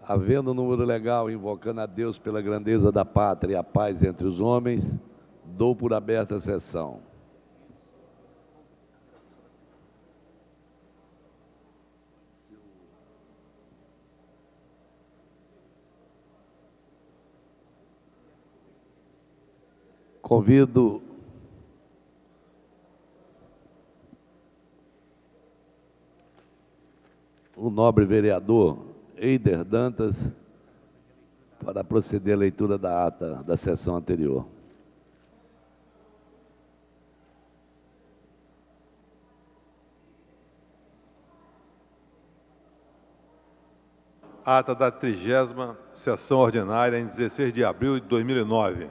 Havendo número legal, invocando a Deus pela grandeza da pátria e a paz entre os homens, dou por aberta a sessão. Convido o nobre vereador Eider Dantas para proceder à leitura da ata da sessão anterior. Ata da 30ª sessão ordinária, em 16 de abril de 2009.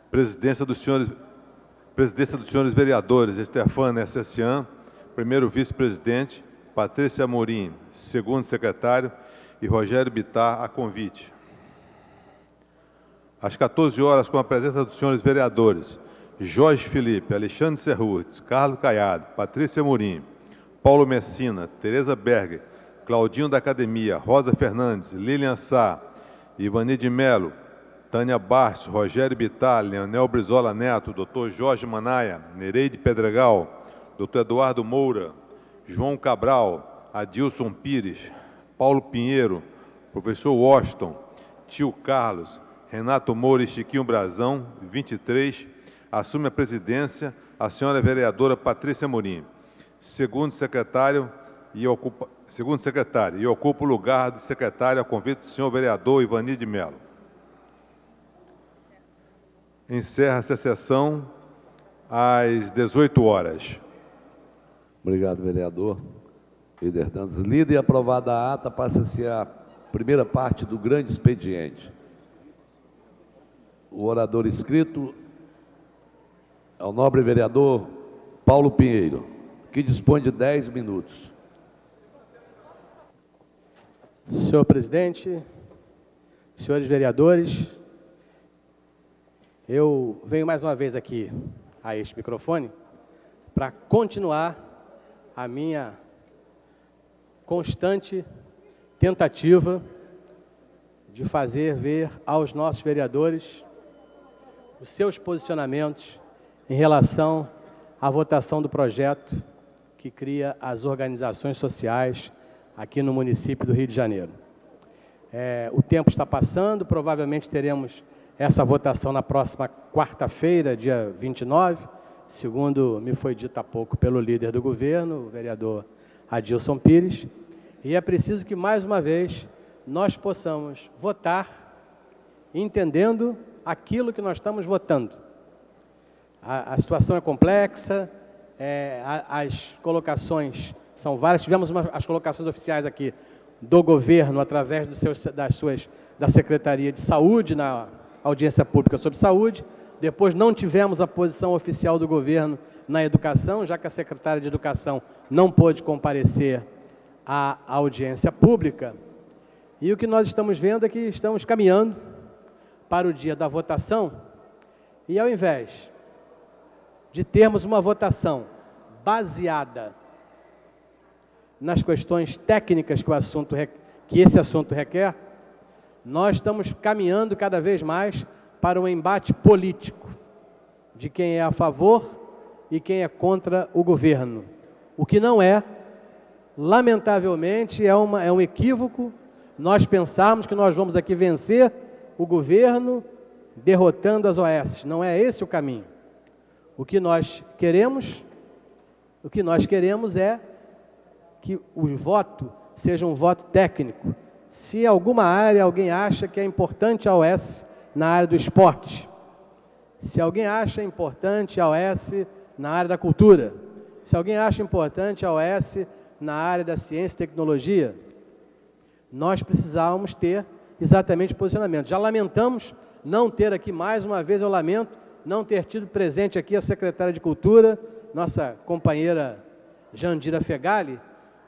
Presidência dos senhores vereadores, Estefânia Essessian, primeiro vice-presidente, Patrícia Amorim, segundo secretário, e Rogério Bittar, a convite. Às 14 horas, com a presença dos senhores vereadores, Jorge Felipe, Alexandre Serrurtes, Carlos Caiado, Patrícia Amorim, Paulo Messina, Tereza Berger, Claudinho da Academia, Rosa Fernandes, Lilian Sá, Ivani de Melo, Tânia Bartos, Rogério Bittar, Leonel Brizola Neto, Dr. Jorge Manaia, Nereide Pedregal, Dr. Eduardo Moura, João Cabral, Adilson Pires, Paulo Pinheiro, Professor Washington, Tio Carlos, Renato Moura e Chiquinho Brazão, 23, assume a presidência a senhora vereadora Patrícia Amorim, segundo secretário, e ocupa o lugar de secretário a convite do senhor vereador Ivani de Melo. Encerra-se a sessão às 18 horas. Obrigado, vereador Eider Dantas. Lida e aprovada a ata, passa-se a primeira parte do grande expediente. O orador inscrito é o nobre vereador Paulo Pinheiro, que dispõe de 10 minutos. Senhor presidente, senhores vereadores, eu venho mais uma vez aqui a este microfone para continuar a minha constante tentativa de fazer ver aos nossos vereadores os seus posicionamentos em relação à votação do projeto que cria as organizações sociais aqui no município do Rio de Janeiro. O tempo está passando, provavelmente teremos essa votação na próxima quarta-feira, dia 29, segundo me foi dito há pouco pelo líder do governo, o vereador Adilson Pires, e é preciso que, mais uma vez, nós possamos votar entendendo aquilo que nós estamos votando. A situação é complexa, as colocações são várias. Tivemos as colocações oficiais aqui do governo através da Secretaria de Saúde na audiência pública sobre saúde. Depois não tivemos a posição oficial do governo na educação, já que a secretária de Educação não pôde comparecer à audiência pública. E o que nós estamos vendo é que estamos caminhando para o dia da votação e, ao invés de termos uma votação baseada nas questões técnicas que esse assunto requer, nós estamos caminhando cada vez mais para um embate político de quem é a favor e quem é contra o governo. O que não é, lamentavelmente, é um equívoco nós pensarmos que nós vamos aqui vencer o governo derrotando as OS. Não é esse o caminho. O que nós queremos é que o voto seja um voto técnico. Se em alguma área alguém acha que é importante a OS na área do esporte, se alguém acha importante a OS na área da cultura, se alguém acha importante a OS na área da ciência e tecnologia, nós precisávamos ter exatamente posicionamento. Já lamentamos não ter aqui, mais uma vez eu lamento, não ter tido presente aqui a secretária de Cultura, nossa companheira Jandira Fegali,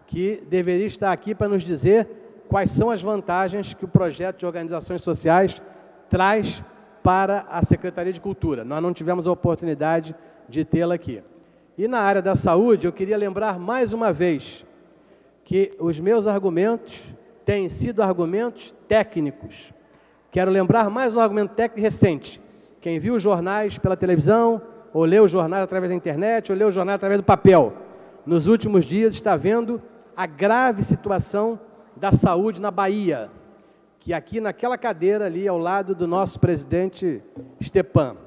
que deveria estar aqui para nos dizer quais são as vantagens que o projeto de organizações sociais traz para a Secretaria de Cultura. Nós não tivemos a oportunidade de tê-la aqui. E na área da saúde, eu queria lembrar mais uma vez que os meus argumentos têm sido argumentos técnicos. Quero lembrar mais um argumento técnico recente. Quem viu os jornais pela televisão, ou leu os jornais através da internet, ou leu os jornais através do papel, nos últimos dias está vendo a grave situação da saúde na Bahia, que aqui naquela cadeira ali, ao lado do nosso presidente Stepan,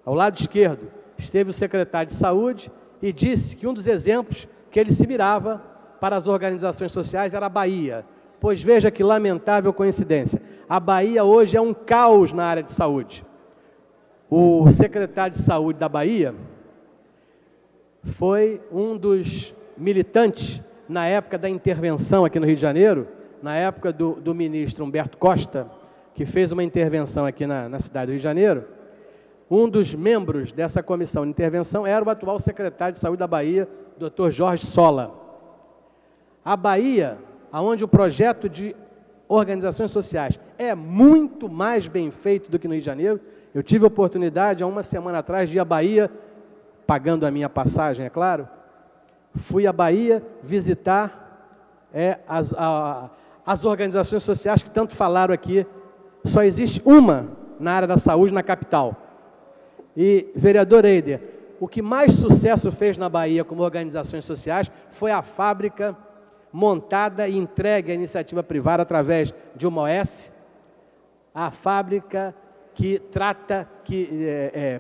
ao lado esquerdo, esteve o secretário de Saúde e disse que um dos exemplos que ele se mirava para as organizações sociais era a Bahia. Pois veja que lamentável coincidência. A Bahia hoje é um caos na área de saúde. O secretário de Saúde da Bahia foi um dos militantes na época da intervenção aqui no Rio de Janeiro, na época do ministro Humberto Costa, que fez uma intervenção aqui na cidade do Rio de Janeiro. Um dos membros dessa comissão de intervenção era o atual secretário de Saúde da Bahia, Dr. Jorge Sola. A Bahia, onde o projeto de organizações sociais é muito mais bem feito do que no Rio de Janeiro. Eu tive a oportunidade, há uma semana atrás, de ir à Bahia, pagando a minha passagem, é claro, fui à Bahia visitar as organizações sociais que tanto falaram aqui. Só existe uma na área da saúde na capital. E, vereador Eider, o que mais sucesso fez na Bahia como organizações sociais foi a fábrica montada e entregue à iniciativa privada através de uma OS, a fábrica que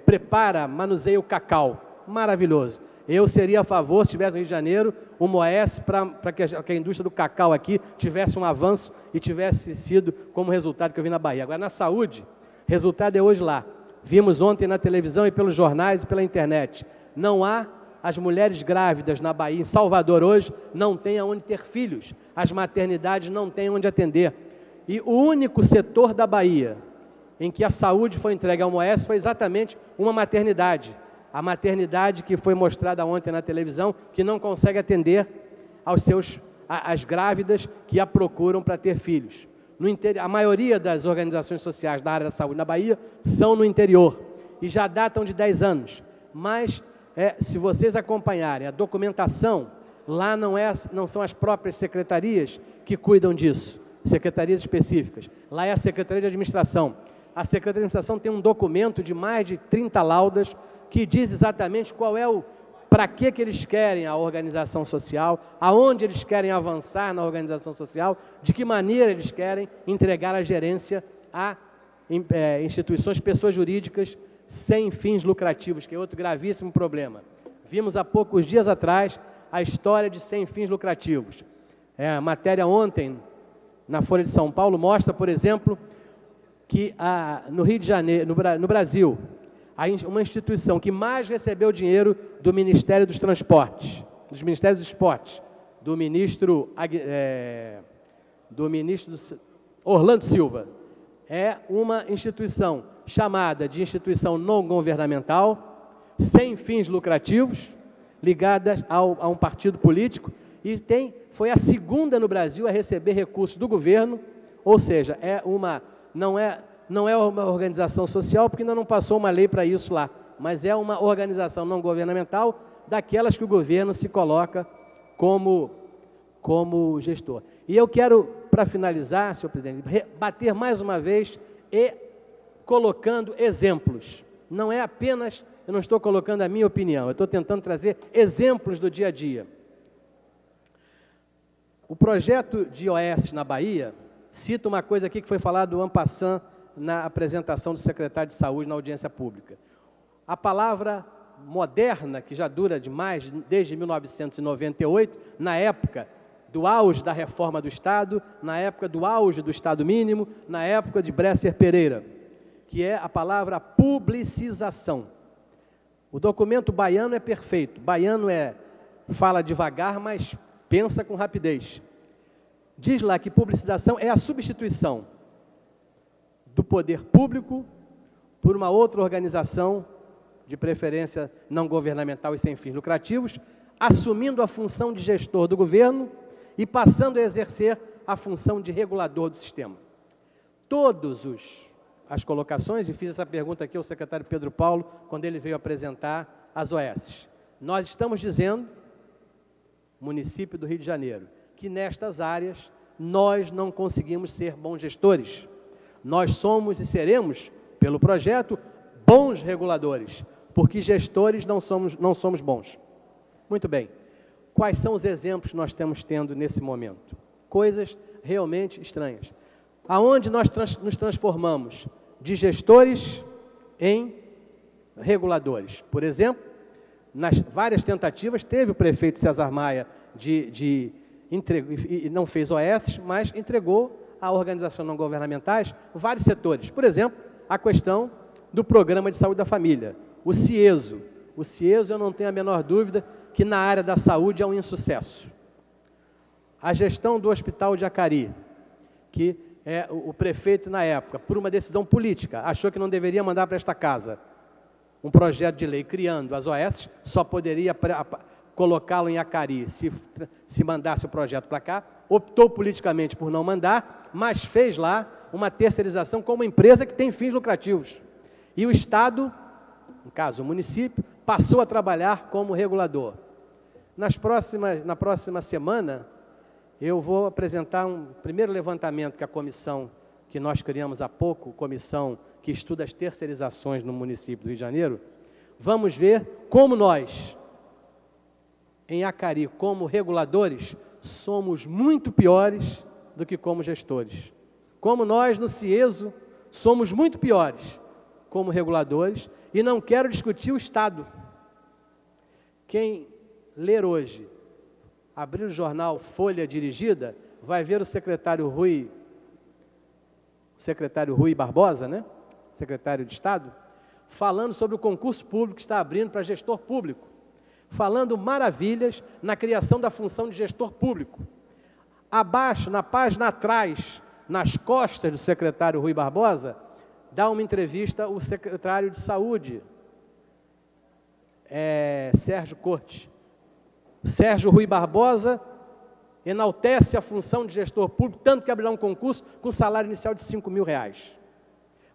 prepara, manuseia o cacau. Maravilhoso. Eu seria a favor, se tivesse no Rio de Janeiro, uma OS para que a indústria do cacau aqui tivesse um avanço e tivesse sido como resultado que eu vi na Bahia. Agora, na saúde, o resultado é hoje lá. Vimos ontem na televisão e pelos jornais e pela internet. Não há, as mulheres grávidas na Bahia, em Salvador hoje, não têm aonde ter filhos. As maternidades não têm onde atender. E o único setor da Bahia em que a saúde foi entregue a uma OS foi exatamente uma maternidade. A maternidade que foi mostrada ontem na televisão, que não consegue atender as grávidas que a procuram para ter filhos. A maioria das organizações sociais da área da saúde na Bahia são no interior e já datam de 10 anos. Mas, se vocês acompanharem a documentação, lá não são as próprias secretarias que cuidam disso, secretarias específicas. Lá é a Secretaria de Administração. A Secretaria de Administração tem um documento de mais de 30 laudas que diz exatamente qual é para que eles querem a organização social, aonde eles querem avançar na organização social, de que maneira eles querem entregar a gerência a instituições, pessoas jurídicas sem fins lucrativos, que é outro gravíssimo problema. Vimos há poucos dias atrás a história de sem fins lucrativos. A matéria ontem, na Folha de São Paulo, mostra, por exemplo, que no Rio de Janeiro, no Brasil, uma instituição que mais recebeu dinheiro do Ministério dos Transportes, dos Ministérios dos Esportes, do ministro Orlando Silva, é uma instituição chamada de instituição não governamental, sem fins lucrativos, ligada a um partido político, e foi a segunda no Brasil a receber recursos do governo, ou seja, não é uma organização social, porque ainda não passou uma lei para isso lá, mas é uma organização não governamental, daquelas que o governo se coloca como gestor. E eu quero, para finalizar, senhor presidente, bater mais uma vez e colocando exemplos. Não é apenas, eu não estou colocando a minha opinião, eu estou tentando trazer exemplos do dia a dia. O projeto de OS na Bahia cita uma coisa aqui que foi falado en passant na apresentação do secretário de Saúde na audiência pública. A palavra moderna, que já dura desde 1998, na época do auge da reforma do Estado, na época do auge do Estado mínimo, na época de Bresser Pereira, que é a palavra publicização. O documento baiano é perfeito. Baiano fala devagar, mas pensa com rapidez. Diz lá que publicização é a substituição do poder público por uma outra organização, de preferência não governamental e sem fins lucrativos, assumindo a função de gestor do governo e passando a exercer a função de regulador do sistema. As colocações, e fiz essa pergunta aqui ao secretário Pedro Paulo, quando ele veio apresentar as OS. Nós estamos dizendo, município do Rio de Janeiro, que nestas áreas nós não conseguimos ser bons gestores. Nós somos e seremos, pelo projeto, bons reguladores, porque gestores não somos bons. Muito bem. Quais são os exemplos que nós estamos tendo nesse momento? Coisas realmente estranhas. Aonde nós nos transformamos de gestores em reguladores. Por exemplo, nas várias tentativas, teve o prefeito César Maia e não fez OS, mas entregou a organizações não governamentais vários setores. Por exemplo, a questão do Programa de Saúde da Família, o CIESO. O CIESO, eu não tenho a menor dúvida que na área da saúde é um insucesso. A gestão do Hospital de Acari, que o prefeito, na época, por uma decisão política, achou que não deveria mandar para esta casa um projeto de lei criando as OS, só poderia colocá-lo em Acari se mandasse o projeto para cá, optou politicamente por não mandar, mas fez lá uma terceirização com uma empresa que tem fins lucrativos. E o Estado, no caso o município, passou a trabalhar como regulador. Na próxima semana, eu vou apresentar um primeiro levantamento que a comissão que nós criamos há pouco, comissão que estuda as terceirizações no município do Rio de Janeiro, vamos ver como nós, em Acari, como reguladores, somos muito piores do que como gestores. Como nós, no CIESO, somos muito piores como reguladores, e não quero discutir o Estado. Quem ler hoje, abrir o jornal Folha Dirigida, vai ver o secretário Rui Barbosa, né? Secretário de Estado, falando sobre o concurso público que está abrindo para gestor público, falando maravilhas na criação da função de gestor público. Abaixo, na página atrás, nas costas do secretário Rui Barbosa, dá uma entrevista o secretário de Saúde, Sérgio Cortes. O Sérgio Rui Barbosa enaltece a função de gestor público, tanto que abrirá um concurso com salário inicial de R$5.000.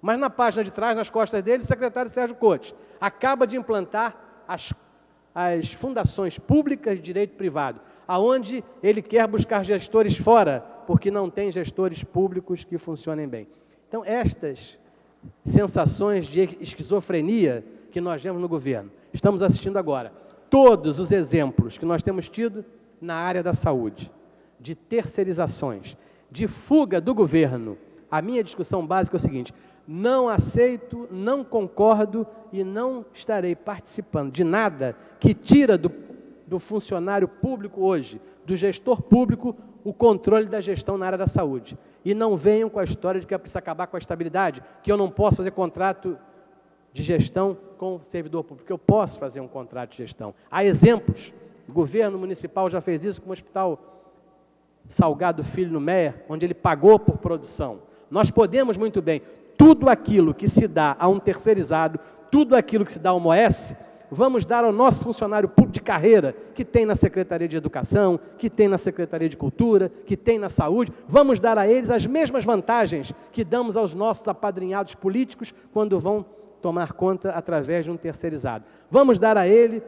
Mas na página de trás, nas costas dele, o secretário Sérgio Cortes acaba de implantar as fundações públicas de direito privado, aonde ele quer buscar gestores fora, porque não tem gestores públicos que funcionem bem. Então, estas sensações de esquizofrenia que nós vemos no governo, estamos assistindo agora. Todos os exemplos que nós temos tido na área da saúde, de terceirizações, de fuga do governo, a minha discussão básica é o seguinte: não aceito, não concordo e não estarei participando de nada que tira do funcionário público hoje, do gestor público, o controle da gestão na área da saúde. E não venham com a história de que é preciso acabar com a estabilidade, que eu não posso fazer contrato de gestão com o servidor público. Eu posso fazer um contrato de gestão. Há exemplos. O governo municipal já fez isso com o Hospital Salgado Filho no Meier, onde ele pagou por produção. Nós podemos muito bem, tudo aquilo que se dá a um terceirizado, tudo aquilo que se dá a uma OS, vamos dar ao nosso funcionário público de carreira, que tem na Secretaria de Educação, que tem na Secretaria de Cultura, que tem na Saúde, vamos dar a eles as mesmas vantagens que damos aos nossos apadrinhados políticos quando vão tomar conta através de um terceirizado. Vamos dar a ele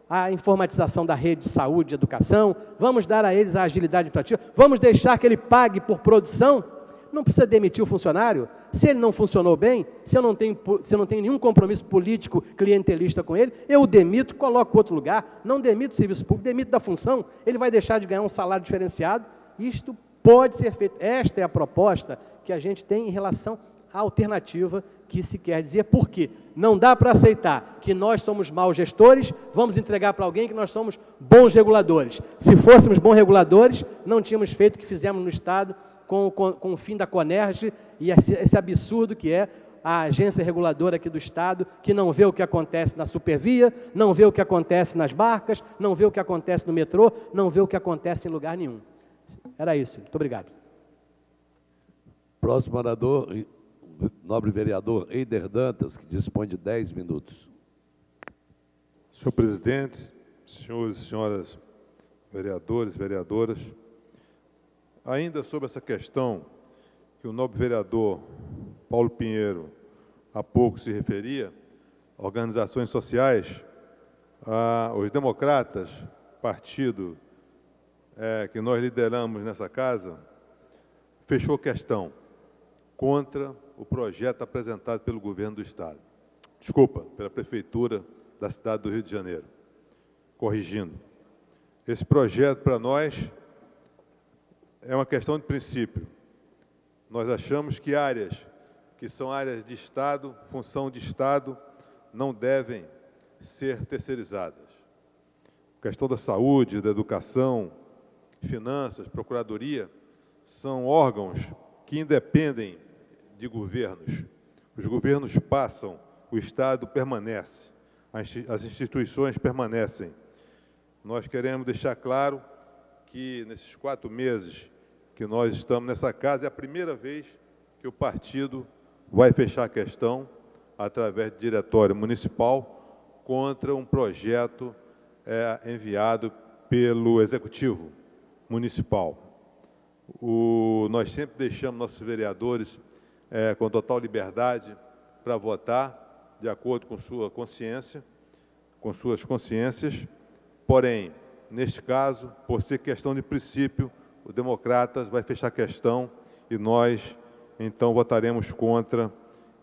a informatização da rede de saúde e educação, vamos dar a eles a agilidade administrativa, vamos deixar que ele pague por produção. Não precisa demitir o funcionário. Se ele não funcionou bem, se eu não tenho nenhum compromisso político clientelista com ele, eu o demito, coloco em outro lugar, não demito o serviço público, demito da função, ele vai deixar de ganhar um salário diferenciado. Isto pode ser feito. Esta é a proposta que a gente tem em relação à alternativa que se quer dizer. Por quê? Não dá para aceitar que nós somos maus gestores, vamos entregar para alguém que nós somos bons reguladores. Se fôssemos bons reguladores, não tínhamos feito o que fizemos no Estado, com o fim da Conerj e esse absurdo que é a agência reguladora aqui do Estado, que não vê o que acontece na Supervia, não vê o que acontece nas barcas, não vê o que acontece no metrô, não vê o que acontece em lugar nenhum. Era isso. Muito obrigado. Próximo orador, nobre vereador Eider Dantas, que dispõe de 10 minutos. Senhor presidente, senhores e senhoras vereadores, vereadoras, ainda sobre essa questão que o nobre vereador Paulo Pinheiro há pouco se referia, organizações sociais, os democratas, partido que nós lideramos nessa casa, fechou questão contra o projeto apresentado pelo governo do Estado. Desculpa, pela Prefeitura da cidade do Rio de Janeiro. Corrigindo. Esse projeto, para nós, é uma questão de princípio. Nós achamos que áreas que são áreas de Estado, função de Estado, não devem ser terceirizadas. A questão da saúde, da educação, finanças, procuradoria, são órgãos que independem de governos. Os governos passam, o Estado permanece, as instituições permanecem. Nós queremos deixar claro que, nesses 4 meses que nós estamos nessa casa, é a primeira vez que o partido vai fechar a questão, através do diretório municipal, contra um projeto enviado pelo Executivo Municipal. Nós sempre deixamos nossos vereadores com total liberdade para votar, de acordo com sua consciência, com suas consciências. Porém, neste caso, por ser questão de princípio, o Democratas vai fechar a questão e nós, então, votaremos contra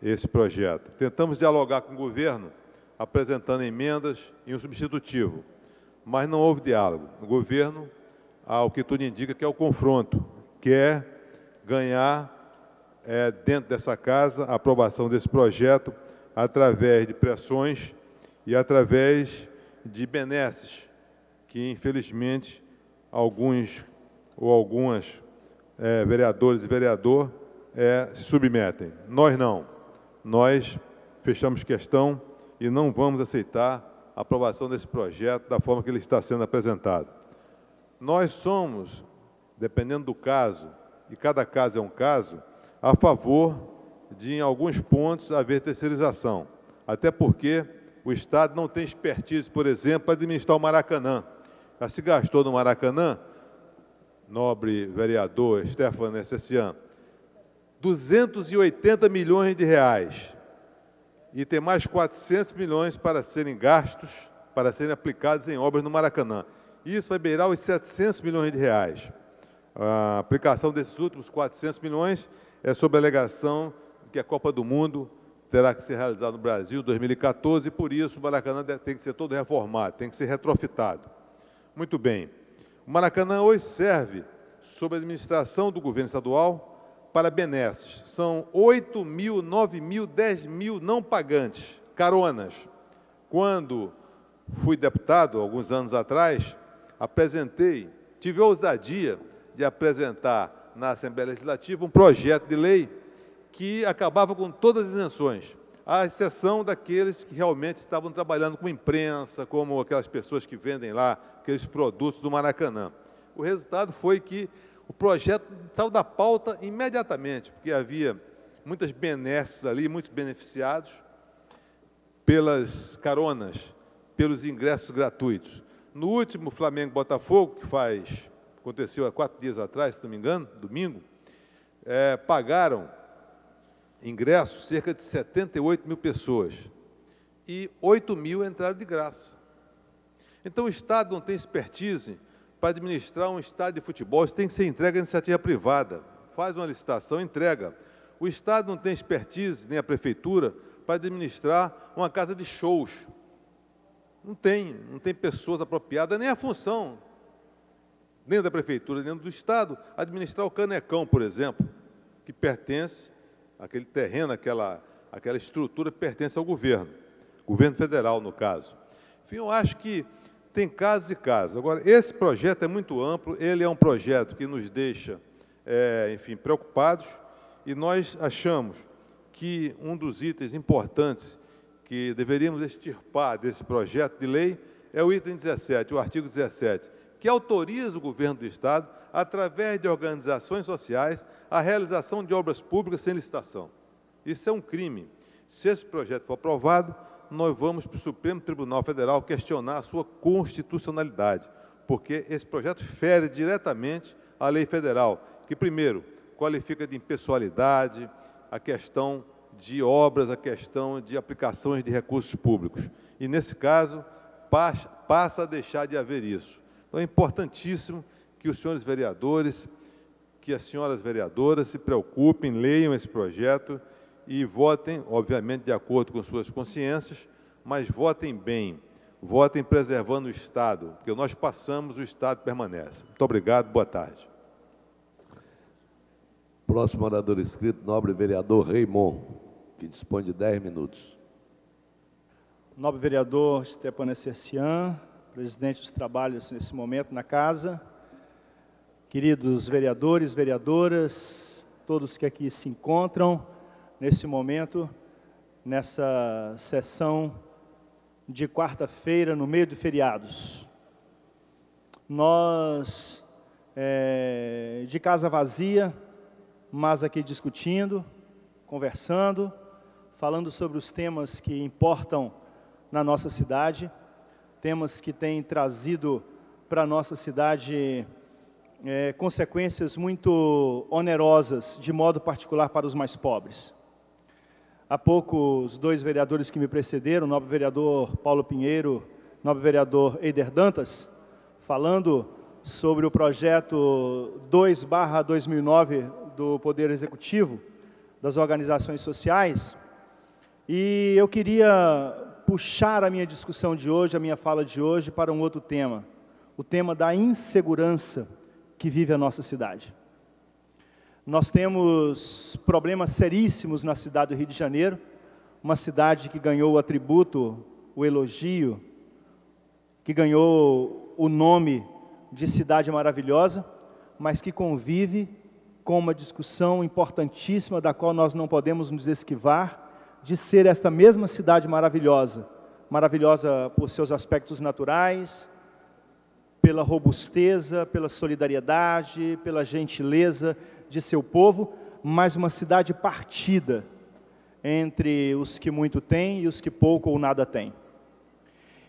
esse projeto. Tentamos dialogar com o governo, apresentando emendas e um substitutivo, mas não houve diálogo. O governo, ao que tudo indica, que é o confronto, quer ganhar, dentro dessa casa, a aprovação desse projeto através de pressões e através de benesses, que, infelizmente, alguns ou algumas vereadores e vereador se submetem. Nós não. Nós fechamos questão e não vamos aceitar a aprovação desse projeto da forma que ele está sendo apresentado. Nós somos, dependendo do caso, e cada caso é um caso, a favor de, em alguns pontos, haver terceirização. Até porque o Estado não tem expertise, por exemplo, para administrar o Maracanã. Já se gastou no Maracanã, nobre vereador Stefano Essessian, 280 milhões de reais. E tem mais 400 milhões para serem gastos, para serem aplicados em obras no Maracanã. Isso vai beirar os 700 milhões de reais. A aplicação desses últimos 400 milhões é sob a alegação de que a Copa do Mundo terá que ser realizada no Brasil em 2014 e, por isso, o Maracanã tem que ser todo reformado, tem que ser retrofitado. Muito bem. O Maracanã hoje serve, sob a administração do governo estadual, para benesses. São 8 mil, 9 mil, 10 mil não pagantes, caronas. Quando fui deputado, alguns anos atrás, tive a ousadia de apresentar na Assembleia Legislativa um projeto de lei que acabava com todas as isenções, à exceção daqueles que realmente estavam trabalhando com imprensa, como aquelas pessoas que vendem lá aqueles produtos do Maracanã. O resultado foi que o projeto saiu da pauta imediatamente, porque havia muitas benesses ali, muitos beneficiados pelas caronas, pelos ingressos gratuitos. No último Flamengo-Botafogo, que aconteceu há 4 dias atrás, se não me engano, domingo, pagaram ingressos cerca de 78 mil pessoas e 8 mil entraram de graça. Então, o Estado não tem expertise para administrar um estádio de futebol, isso tem que ser entregue à iniciativa privada. Faz uma licitação, entrega. O Estado não tem expertise, nem a Prefeitura, para administrar uma casa de shows. Não tem pessoas apropriadas, nem a função, nem da Prefeitura, nem do Estado, administrar o Canecão, por exemplo, que pertence, aquele terreno, aquela estrutura pertence ao governo federal, no caso. Enfim, eu acho que tem casos e casos. Agora, esse projeto é muito amplo, ele é um projeto que nos deixa, enfim, preocupados, e nós achamos que um dos itens importantes que deveríamos extirpar desse projeto de lei é o item 17, o artigo 17, que autoriza o governo do Estado, através de organizações sociais, a realização de obras públicas sem licitação. Isso é um crime. Se esse projeto for aprovado, nós vamos para o Supremo Tribunal Federal questionar a sua constitucionalidade, porque esse projeto fere diretamente a lei federal, que, primeiro, qualifica de impessoalidade a questão de obras, a questão de aplicações de recursos públicos. E, nesse caso, passa a deixar de haver isso. Então, é importantíssimo que os senhores vereadores que as senhoras vereadoras se preocupem, leiam esse projeto e votem, obviamente, de acordo com suas consciências, mas votem bem, votem preservando o Estado, porque nós passamos, o Estado permanece. Muito obrigado, boa tarde. Próximo orador inscrito, nobre vereador Raimon, que dispõe de 10 minutos. Nobre vereador Stepan Essercian, presidente dos trabalhos nesse momento na casa, queridos vereadores, vereadoras, todos que aqui se encontram nesse momento, nessa sessão de quarta-feira, no meio de feriados. Nós, de casa vazia, mas aqui discutindo, conversando, falando sobre os temas que importam na nossa cidade, temas que têm trazido para a nossa cidade consequências muito onerosas, de modo particular para os mais pobres. Há pouco, os dois vereadores que me precederam, o nobre vereador Paulo Pinheiro, o nobre vereador Eider Dantas, falando sobre o projeto 2/2009 do Poder Executivo, das organizações sociais, e eu queria puxar a minha discussão de hoje, a minha fala de hoje, para um outro tema, o tema da insegurança que vive a nossa cidade. Nós temos problemas seríssimos na cidade do Rio de Janeiro, uma cidade que ganhou o atributo, o elogio, que ganhou o nome de cidade maravilhosa, mas que convive com uma discussão importantíssima, da qual nós não podemos nos esquivar, de ser esta mesma cidade maravilhosa, maravilhosa por seus aspectos naturais, pela robusteza, pela solidariedade, pela gentileza de seu povo, mas uma cidade partida entre os que muito têm e os que pouco ou nada têm.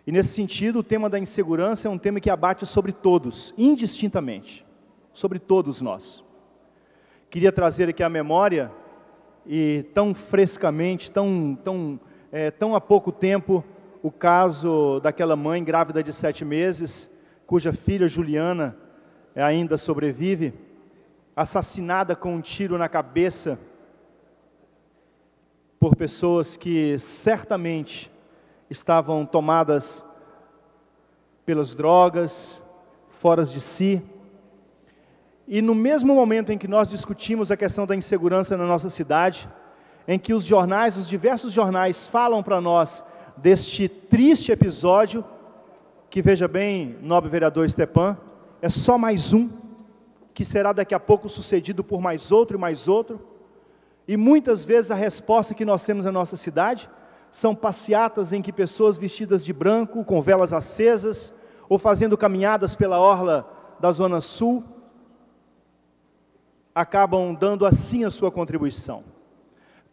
E nesse sentido, o tema da insegurança é um tema que abate sobre todos, indistintamente, sobre todos nós. Queria trazer aqui à memória, e tão frescamente, tão há pouco tempo, o caso daquela mãe grávida de 7 meses, cuja filha Juliana ainda sobrevive, assassinada com um tiro na cabeça por pessoas que certamente estavam tomadas pelas drogas, fora de si. E no mesmo momento em que nós discutimos a questão da insegurança na nossa cidade, em que os jornais, os diversos jornais falam para nós deste triste episódio, que veja bem, nobre vereador Stepan, é só mais um, que será daqui a pouco sucedido por mais outro e mais outro, e muitas vezes a resposta que nós temos na nossa cidade são passeatas em que pessoas vestidas de branco, com velas acesas, ou fazendo caminhadas pela orla da Zona Sul, acabam dando assim a sua contribuição.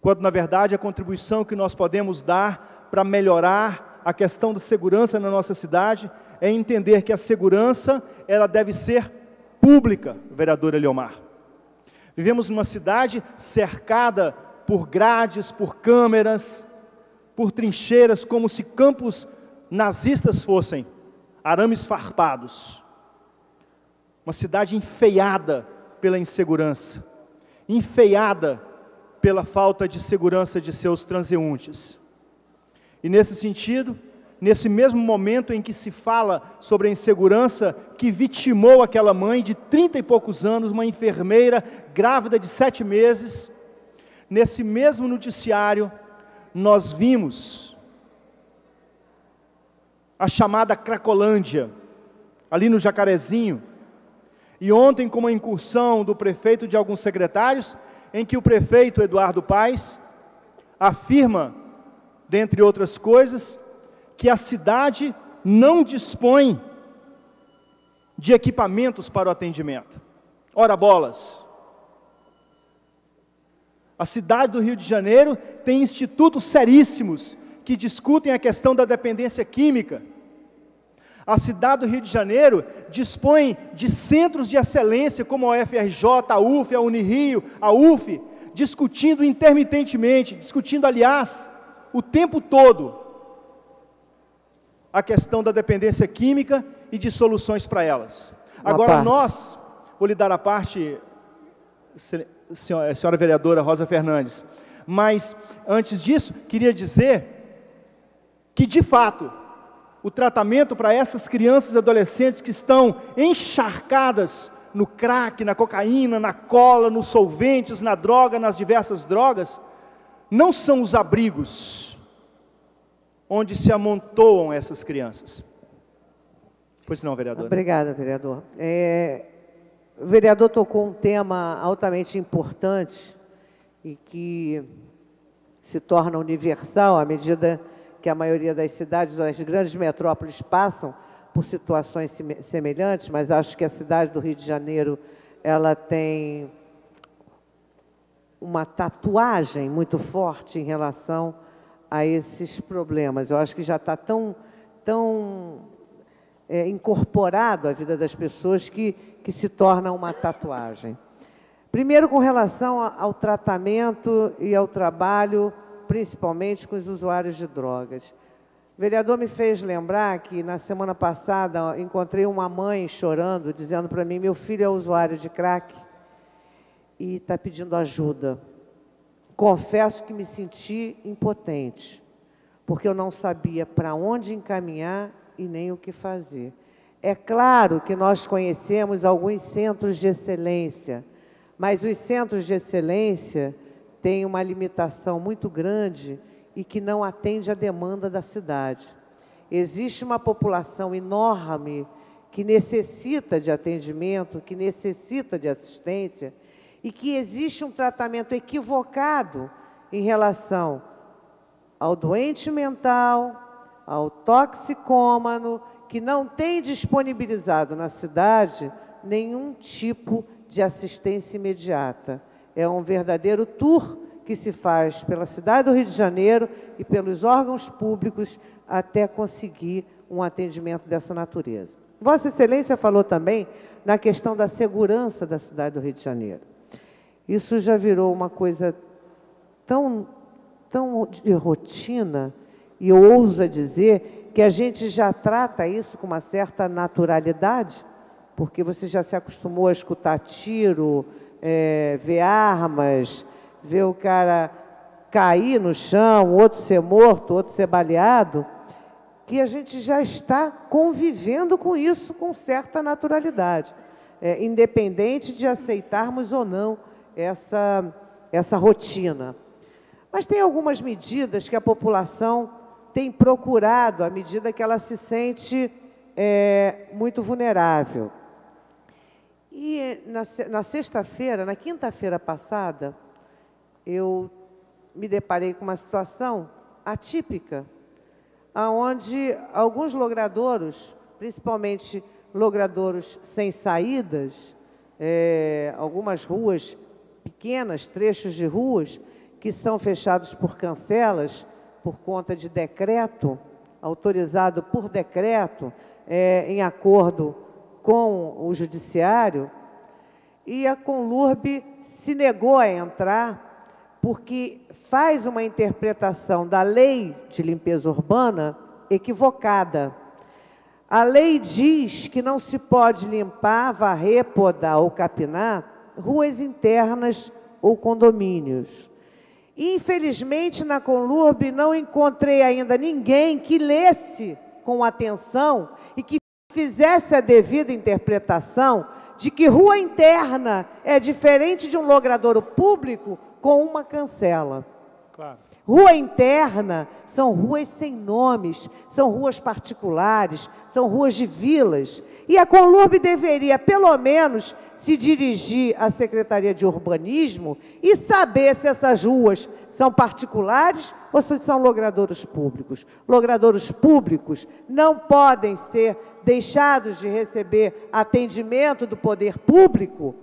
Quando na verdade a contribuição que nós podemos dar para melhorar a questão da segurança na nossa cidade é entender que a segurança, ela deve ser pública, vereador Eliomar. Vivemos numa cidade cercada por grades, por câmeras, por trincheiras, como se campos nazistas fossem, arames farpados. Uma cidade enfeiada pela insegurança, enfeiada pela falta de segurança de seus transeuntes. E nesse sentido, nesse mesmo momento em que se fala sobre a insegurança que vitimou aquela mãe de 30 e poucos anos, uma enfermeira grávida de 7 meses, nesse mesmo noticiário, nós vimos a chamada Cracolândia, ali no Jacarezinho, e ontem com uma incursão do prefeito e de alguns secretários, em que o prefeito Eduardo Paes afirma, dentre outras coisas, que a cidade não dispõe de equipamentos para o atendimento. Ora bolas! A cidade do Rio de Janeiro tem institutos seríssimos que discutem a questão da dependência química. A cidade do Rio de Janeiro dispõe de centros de excelência como a UFRJ, a UF, a Unirio, a UF, discutindo intermitentemente, discutindo, aliás, o tempo todo, a questão da dependência química e de soluções para elas. Agora nós, vou lhe dar a parte, senhora vereadora Rosa Fernandes. Mas, antes disso, queria dizer que, de fato, o tratamento para essas crianças e adolescentes que estão encharcadas no crack, na cocaína, na cola, nos solventes, na droga, nas diversas drogas, não são os abrigos onde se amontoam essas crianças. Pois não, vereador. Obrigada, vereador. O vereador tocou um tema altamente importante e que se torna universal à medida que a maioria das cidades, das grandes metrópoles, passam por situações semelhantes, mas acho que a cidade do Rio de Janeiro, ela tem uma tatuagem muito forte em relação a esses problemas. Eu acho que já está tão incorporado à vida das pessoas que se torna uma tatuagem. Primeiro, com relação ao tratamento e ao trabalho, principalmente com os usuários de drogas. O vereador me fez lembrar que, na semana passada, encontrei uma mãe chorando, dizendo para mim: meu filho é usuário de crack e está pedindo ajuda. Confesso que me senti impotente, porque eu não sabia para onde encaminhar e nem o que fazer. É claro que nós conhecemos alguns centros de excelência, mas os centros de excelência têm uma limitação muito grande e que não atende à demanda da cidade. Existe uma população enorme que necessita de atendimento, que necessita de assistência, e que existe um tratamento equivocado em relação ao doente mental, ao toxicômano, que não tem disponibilizado na cidade nenhum tipo de assistência imediata. É um verdadeiro tour que se faz pela cidade do Rio de Janeiro e pelos órgãos públicos até conseguir um atendimento dessa natureza. Vossa Excelência falou também na questão da segurança da cidade do Rio de Janeiro. Isso já virou uma coisa tão de rotina, e eu ouso dizer que a gente já trata isso com uma certa naturalidade, porque você já se acostumou a escutar tiro, ver armas, ver o cara cair no chão, outro ser morto, outro ser baleado, que a gente já está convivendo com isso com certa naturalidade, independente de aceitarmos ou não essa rotina. Mas tem algumas medidas que a população tem procurado à medida que ela se sente muito vulnerável. E na sexta-feira, na quinta-feira passada, eu me deparei com uma situação atípica, onde alguns logradouros, principalmente logradouros sem saídas, algumas ruas pequenas, trechos de ruas, que são fechados por cancelas, por conta de decreto, autorizado por decreto, em acordo com o Judiciário, e a Conlurb se negou a entrar, porque faz uma interpretação da lei de limpeza urbana equivocada. A lei diz que não se pode limpar, varrer, podar ou capinar ruas internas ou condomínios. Infelizmente, na Conlurb, não encontrei ainda ninguém que lesse com atenção e que fizesse a devida interpretação de que rua interna é diferente de um logradouro público com uma cancela. Claro. Rua interna são ruas sem nomes, são ruas particulares, são ruas de vilas. E a Conlurb deveria, pelo menos, se dirigir à Secretaria de Urbanismo e saber se essas ruas são particulares ou se são logradouros públicos. Logradouros públicos não podem ser deixados de receber atendimento do poder público,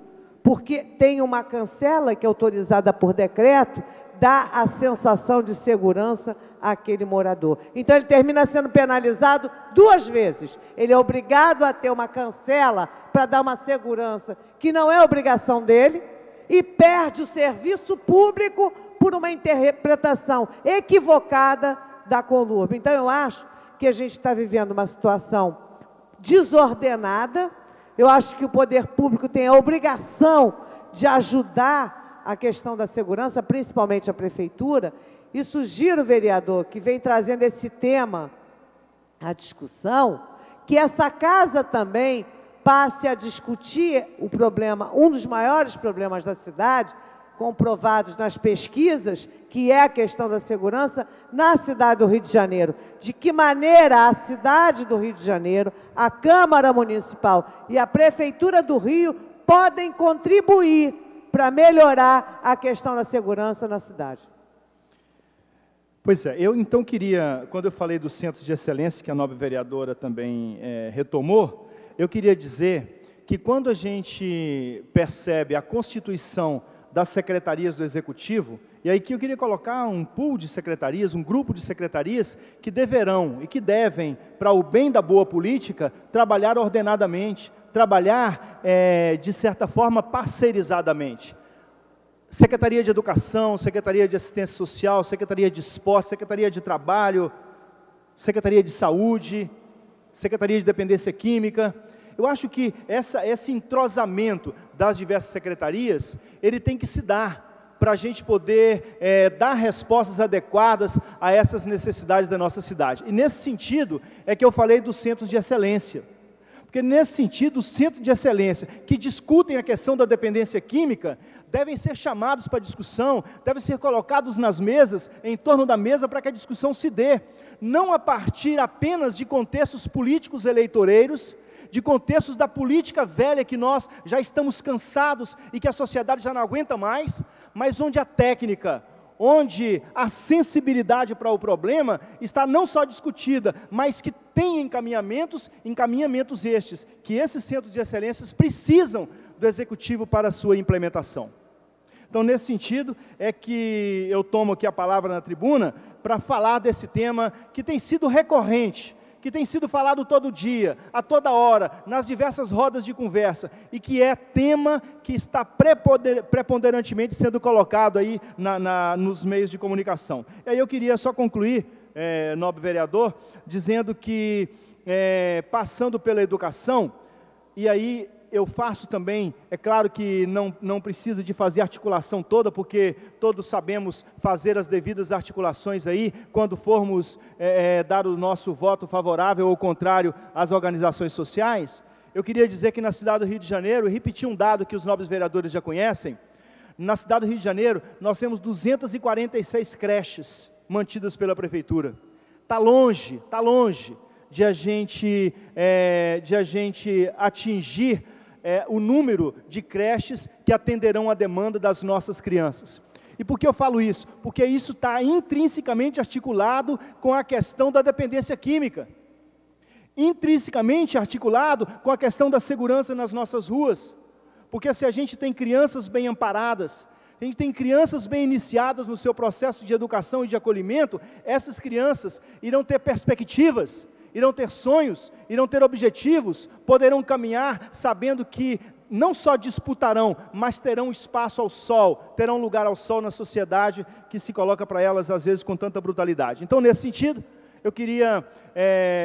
porque tem uma cancela que é autorizada por decreto, dá a sensação de segurança àquele morador. Então, ele termina sendo penalizado 2 vezes. Ele é obrigado a ter uma cancela para dar uma segurança que não é obrigação dele e perde o serviço público por uma interpretação equivocada da Conlurb. Então, eu acho que a gente está vivendo uma situação desordenada. Eu acho que o poder público tem a obrigação de ajudar a questão da segurança, principalmente a Prefeitura, e sugiro, vereador, que vem trazendo esse tema à discussão, que essa casa também passe a discutir o problema, um dos maiores problemas da cidade, comprovados nas pesquisas, que é a questão da segurança na cidade do Rio de Janeiro. De que maneira a cidade do Rio de Janeiro, a Câmara Municipal e a Prefeitura do Rio podem contribuir para melhorar a questão da segurança na cidade. Pois é, eu então queria, quando eu falei dos centros de excelência, que a nobre vereadora também retomou, eu queria dizer que quando a gente percebe a constituição das secretarias do Executivo, e aí que eu queria colocar um pool de secretarias, um grupo de secretarias que deverão e que devem, para o bem da boa política, trabalhar ordenadamente, trabalhar, de certa forma, parceirizadamente. Secretaria de Educação, Secretaria de Assistência Social, Secretaria de Esporte, Secretaria de Trabalho, Secretaria de Saúde, Secretaria de Dependência Química. Eu acho que esse entrosamento das diversas secretarias, ele tem que se dar para a gente poder dar respostas adequadas a essas necessidades da nossa cidade. E nesse sentido é que eu falei dos centros de excelência. Porque nesse sentido, os centros de excelência que discutem a questão da dependência química devem ser chamados para discussão, devem ser colocados nas mesas, em torno da mesa, para que a discussão se dê. Não a partir apenas de contextos políticos eleitoreiros, de contextos da política velha que nós já estamos cansados e que a sociedade já não aguenta mais, mas onde a técnica, onde a sensibilidade para o problema está não só discutida, mas que tem encaminhamentos estes, que esses centros de excelência precisam do Executivo para a sua implementação. Então, nesse sentido, é que eu tomo aqui a palavra na tribuna para falar desse tema que tem sido recorrente, que tem sido falado todo dia, a toda hora, nas diversas rodas de conversa, e que é tema que está preponderantemente sendo colocado aí nos meios de comunicação. E aí eu queria só concluir, nobre vereador, dizendo que, passando pela educação, e aí eu faço também, é claro que não precisa de fazer articulação toda, porque todos sabemos fazer as devidas articulações aí, quando formos dar o nosso voto favorável ou contrário às organizações sociais. Eu queria dizer que na cidade do Rio de Janeiro, e repetir um dado que os nobres vereadores já conhecem, na cidade do Rio de Janeiro, nós temos 246 creches mantidas pela Prefeitura. Está longe de a gente atingir o número de creches que atenderão a demanda das nossas crianças. E por que eu falo isso? Porque isso está intrinsecamente articulado com a questão da dependência química, intrinsecamente articulado com a questão da segurança nas nossas ruas, porque se a gente tem crianças bem amparadas, a gente tem crianças bem iniciadas no seu processo de educação e de acolhimento, essas crianças irão ter perspectivas, irão ter sonhos, irão ter objetivos, poderão caminhar sabendo que não só disputarão, mas terão espaço ao sol, terão lugar ao sol na sociedade que se coloca para elas, às vezes, com tanta brutalidade. Então, nesse sentido, eu queria,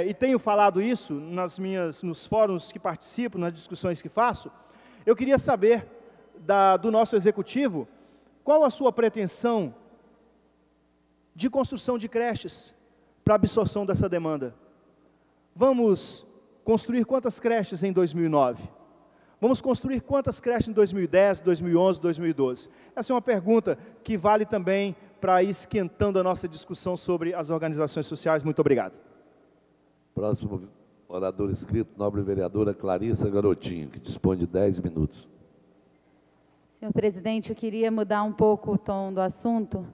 e tenho falado isso nos fóruns que participo, nas discussões que faço, eu queria saber do nosso Executivo, qual a sua pretensão de construção de creches para a absorção dessa demanda. Vamos construir quantas creches em 2009? Vamos construir quantas creches em 2010, 2011, 2012? Essa é uma pergunta que vale também para ir esquentando a nossa discussão sobre as organizações sociais. Muito obrigado. Próximo orador inscrito, nobre vereadora Clarissa Garotinho, que dispõe de 10 minutos. Senhor presidente, eu queria mudar um pouco o tom do assunto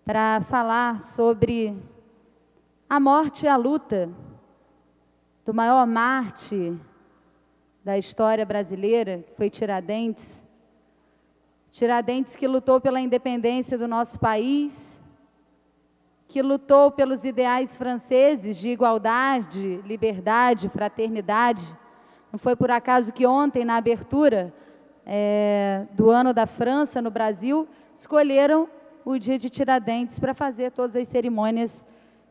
para falar sobre a morte e a luta do maior mártir da história brasileira, que foi Tiradentes. Tiradentes que lutou pela independência do nosso país, que lutou pelos ideais franceses de igualdade, liberdade, fraternidade. Não foi por acaso que ontem, na abertura do ano da França no Brasil, escolheram o dia de Tiradentes para fazer todas as cerimônias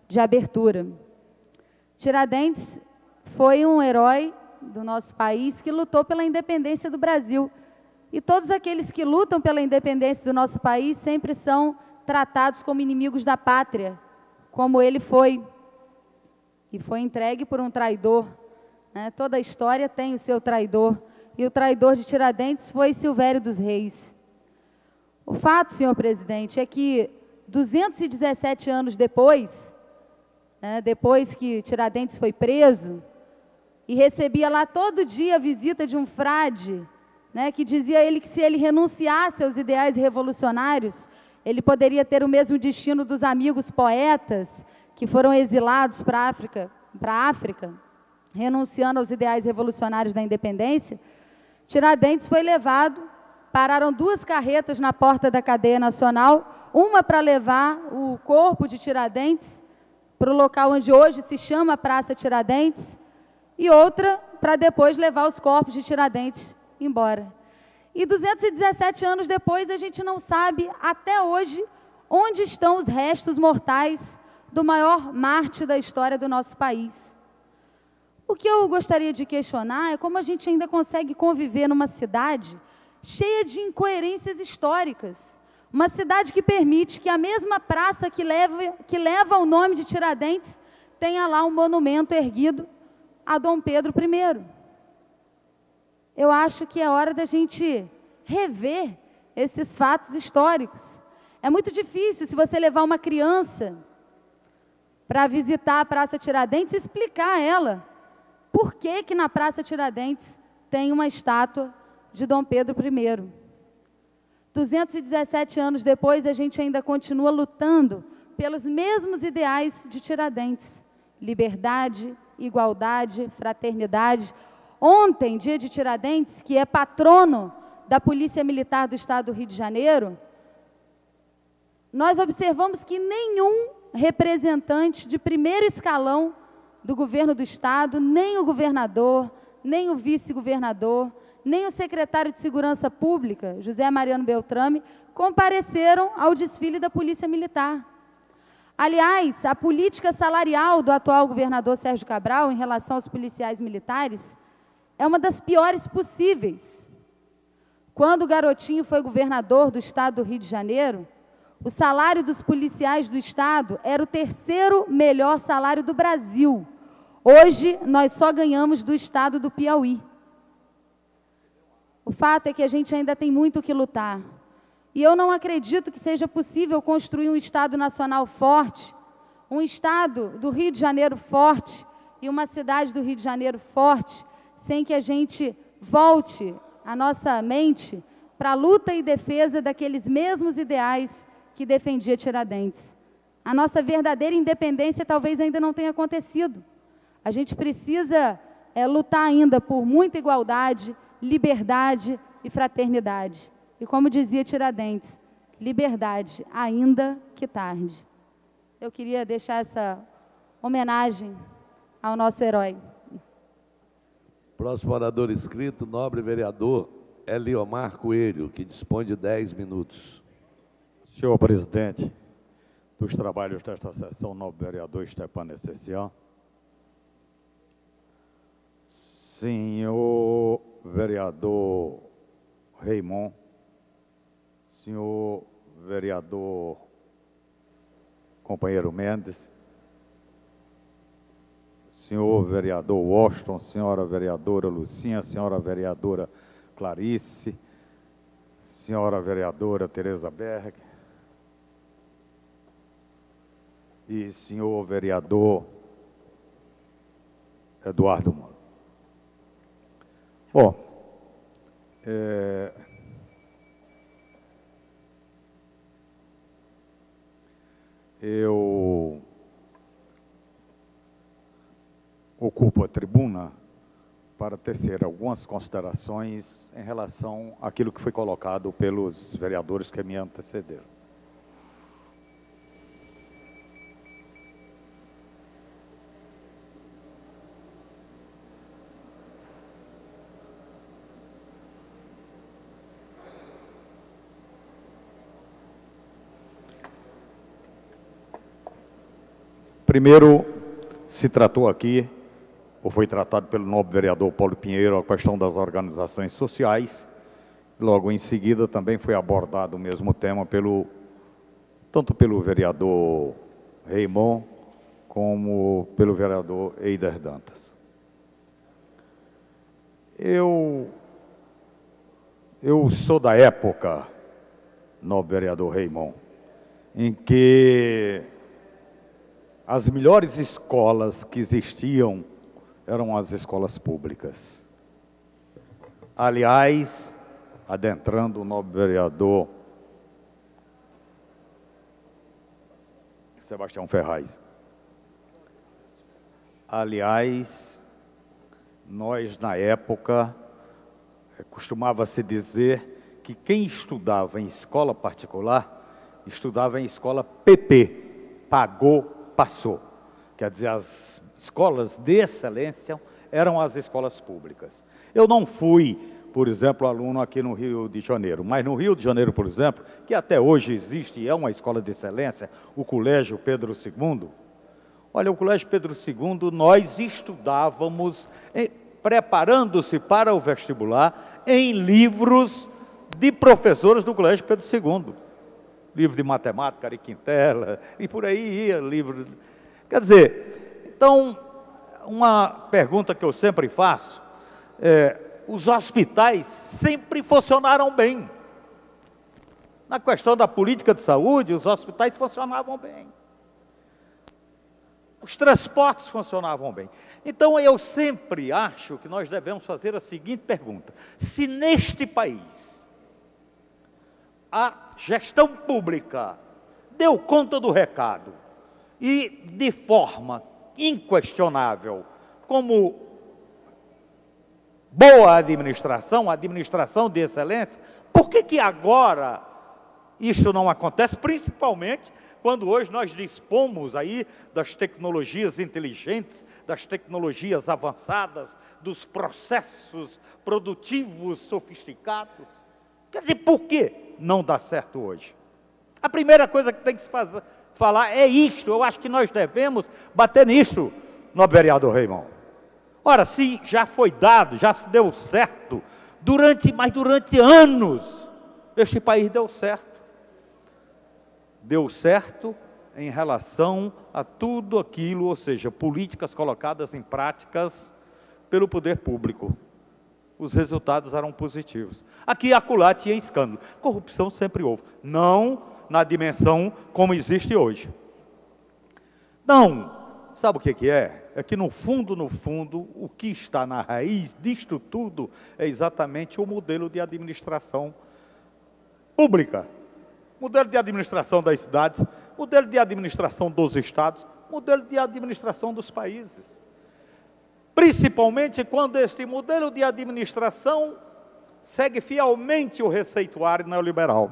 de abertura. Tiradentes foi um herói do nosso país que lutou pela independência do Brasil, E todos aqueles que lutam pela independência do nosso país sempre são tratados como inimigos da pátria, como ele foi. E foi entregue por um traidor, né? Toda a história tem o seu traidor. E o traidor de Tiradentes foi Silvério dos Reis. O fato, senhor presidente, é que 217 anos depois, né, depois que Tiradentes foi preso, e recebia lá todo dia a visita de um frade, né, que dizia a ele que se ele renunciasse aos ideais revolucionários, ele poderia ter o mesmo destino dos amigos poetas que foram exilados para a África, renunciando aos ideais revolucionários da independência. Tiradentes foi levado, pararam 2 carretas na porta da cadeia nacional, uma para levar o corpo de Tiradentes para o local onde hoje se chama Praça Tiradentes, e outra para depois levar os corpos de Tiradentes embora. E 217 anos depois, a gente não sabe, até hoje, onde estão os restos mortais do maior mártir da história do nosso país. O que eu gostaria de questionar é como a gente ainda consegue conviver numa cidade cheia de incoerências históricas. Uma cidade que permite que a mesma praça que leva o nome de Tiradentes tenha lá um monumento erguido a Dom Pedro I. Eu acho que é hora da gente rever esses fatos históricos. É muito difícil, se você levar uma criança para visitar a Praça Tiradentes, explicar a ela por que na Praça Tiradentes tem uma estátua de Dom Pedro I. 217 anos depois, a gente ainda continua lutando pelos mesmos ideais de Tiradentes: liberdade, igualdade, fraternidade. Ontem, dia de Tiradentes, que é patrono da Polícia Militar do Estado do Rio de Janeiro, nós observamos que nenhum representante de primeiro escalão do governo do Estado, nem o governador, nem o vice-governador, nem o secretário de Segurança Pública, José Mariano Beltrame, compareceram ao desfile da Polícia Militar. Aliás, a política salarial do atual governador Sérgio Cabral em relação aos policiais militares é uma das piores possíveis. Quando o Garotinho foi governador do Estado do Rio de Janeiro, o salário dos policiais do Estado era o 3º melhor salário do Brasil. Hoje, nós só ganhamos do Estado do Piauí. O fato é que a gente ainda tem muito o que lutar. E eu não acredito que seja possível construir um Estado nacional forte, um Estado do Rio de Janeiro forte e uma cidade do Rio de Janeiro forte, sem que a gente volte a nossa mente para a luta e defesa daqueles mesmos ideais que defendia Tiradentes. A nossa verdadeira independência talvez ainda não tenha acontecido. A gente precisa lutar ainda por muita igualdade, liberdade e fraternidade. E como dizia Tiradentes, liberdade, ainda que tarde. Eu queria deixar essa homenagem ao nosso herói. Próximo orador inscrito, nobre vereador Eliomar Coelho, que dispõe de 10 minutos. Senhor presidente dos trabalhos desta sessão, nobre vereador Stepano Essencian, senhor vereador Raymond, senhor vereador companheiro Mendes, senhor vereador Washington, senhora vereadora Lucinha, senhora vereadora Clarice, senhora vereadora Tereza Berg e senhor vereador Eduardo Mano. Bom, eu ocupo a tribuna para tecer algumas considerações em relação àquilo que foi colocado pelos vereadores que me antecederam. Primeiro, se tratou aqui, ou foi tratado pelo nobre vereador Paulo Pinheiro, a questão das organizações sociais. logo em seguida também foi abordado o mesmo tema tanto pelo vereador Raymond como pelo vereador Eider Dantas. Eu sou da época, nobre vereador Raymond, em que as melhores escolas que existiam eram as escolas públicas. Aliás, adentrando o nobre vereador Sebastião Ferraz. Aliás, nós na época costumava-se dizer que quem estudava em escola particular, estudava em escola PP, pagou, passou. Quer dizer, as escolas de excelência eram as escolas públicas. Eu não fui, por exemplo, aluno aqui no Rio de Janeiro, mas no Rio de Janeiro, por exemplo, que até hoje existe e é uma escola de excelência, o Colégio Pedro II. Olha, o Colégio Pedro II, nós estudávamos, preparando-se para o vestibular, em livros de professores do Colégio Pedro II. Livro de matemática, Ari Quintela, e por aí ia livro. Quer dizer, então, uma pergunta que eu sempre faço é: os hospitais sempre funcionaram bem. Na questão da política de saúde, os hospitais funcionavam bem. Os transportes funcionavam bem. Então, eu sempre acho que nós devemos fazer a seguinte pergunta: se neste país a gestão pública deu conta do recado e de forma inquestionável, como boa administração de excelência, por que agora isso não acontece? Principalmente quando hoje nós dispomos aí das tecnologias inteligentes, das tecnologias avançadas, dos processos produtivos sofisticados. Quer dizer, por que não dá certo hoje? A primeira coisa que tem que se falar é isto. Eu acho que nós devemos bater nisto, nobre vereador Raymond. Ora, se já foi dado, já se deu certo, mas durante anos, este país deu certo. Deu certo em relação a tudo aquilo, ou seja, políticas colocadas em práticas pelo poder público. Os resultados eram positivos. Aqui e acolá tinha escândalo. Corrupção sempre houve, não na dimensão como existe hoje. Não, sabe o que é? É que no fundo, o que está na raiz disto tudo é exatamente o modelo de administração pública. Modelo de administração das cidades, modelo de administração dos estados, modelo de administração dos países. Principalmente quando este modelo de administração segue fielmente o receituário neoliberal.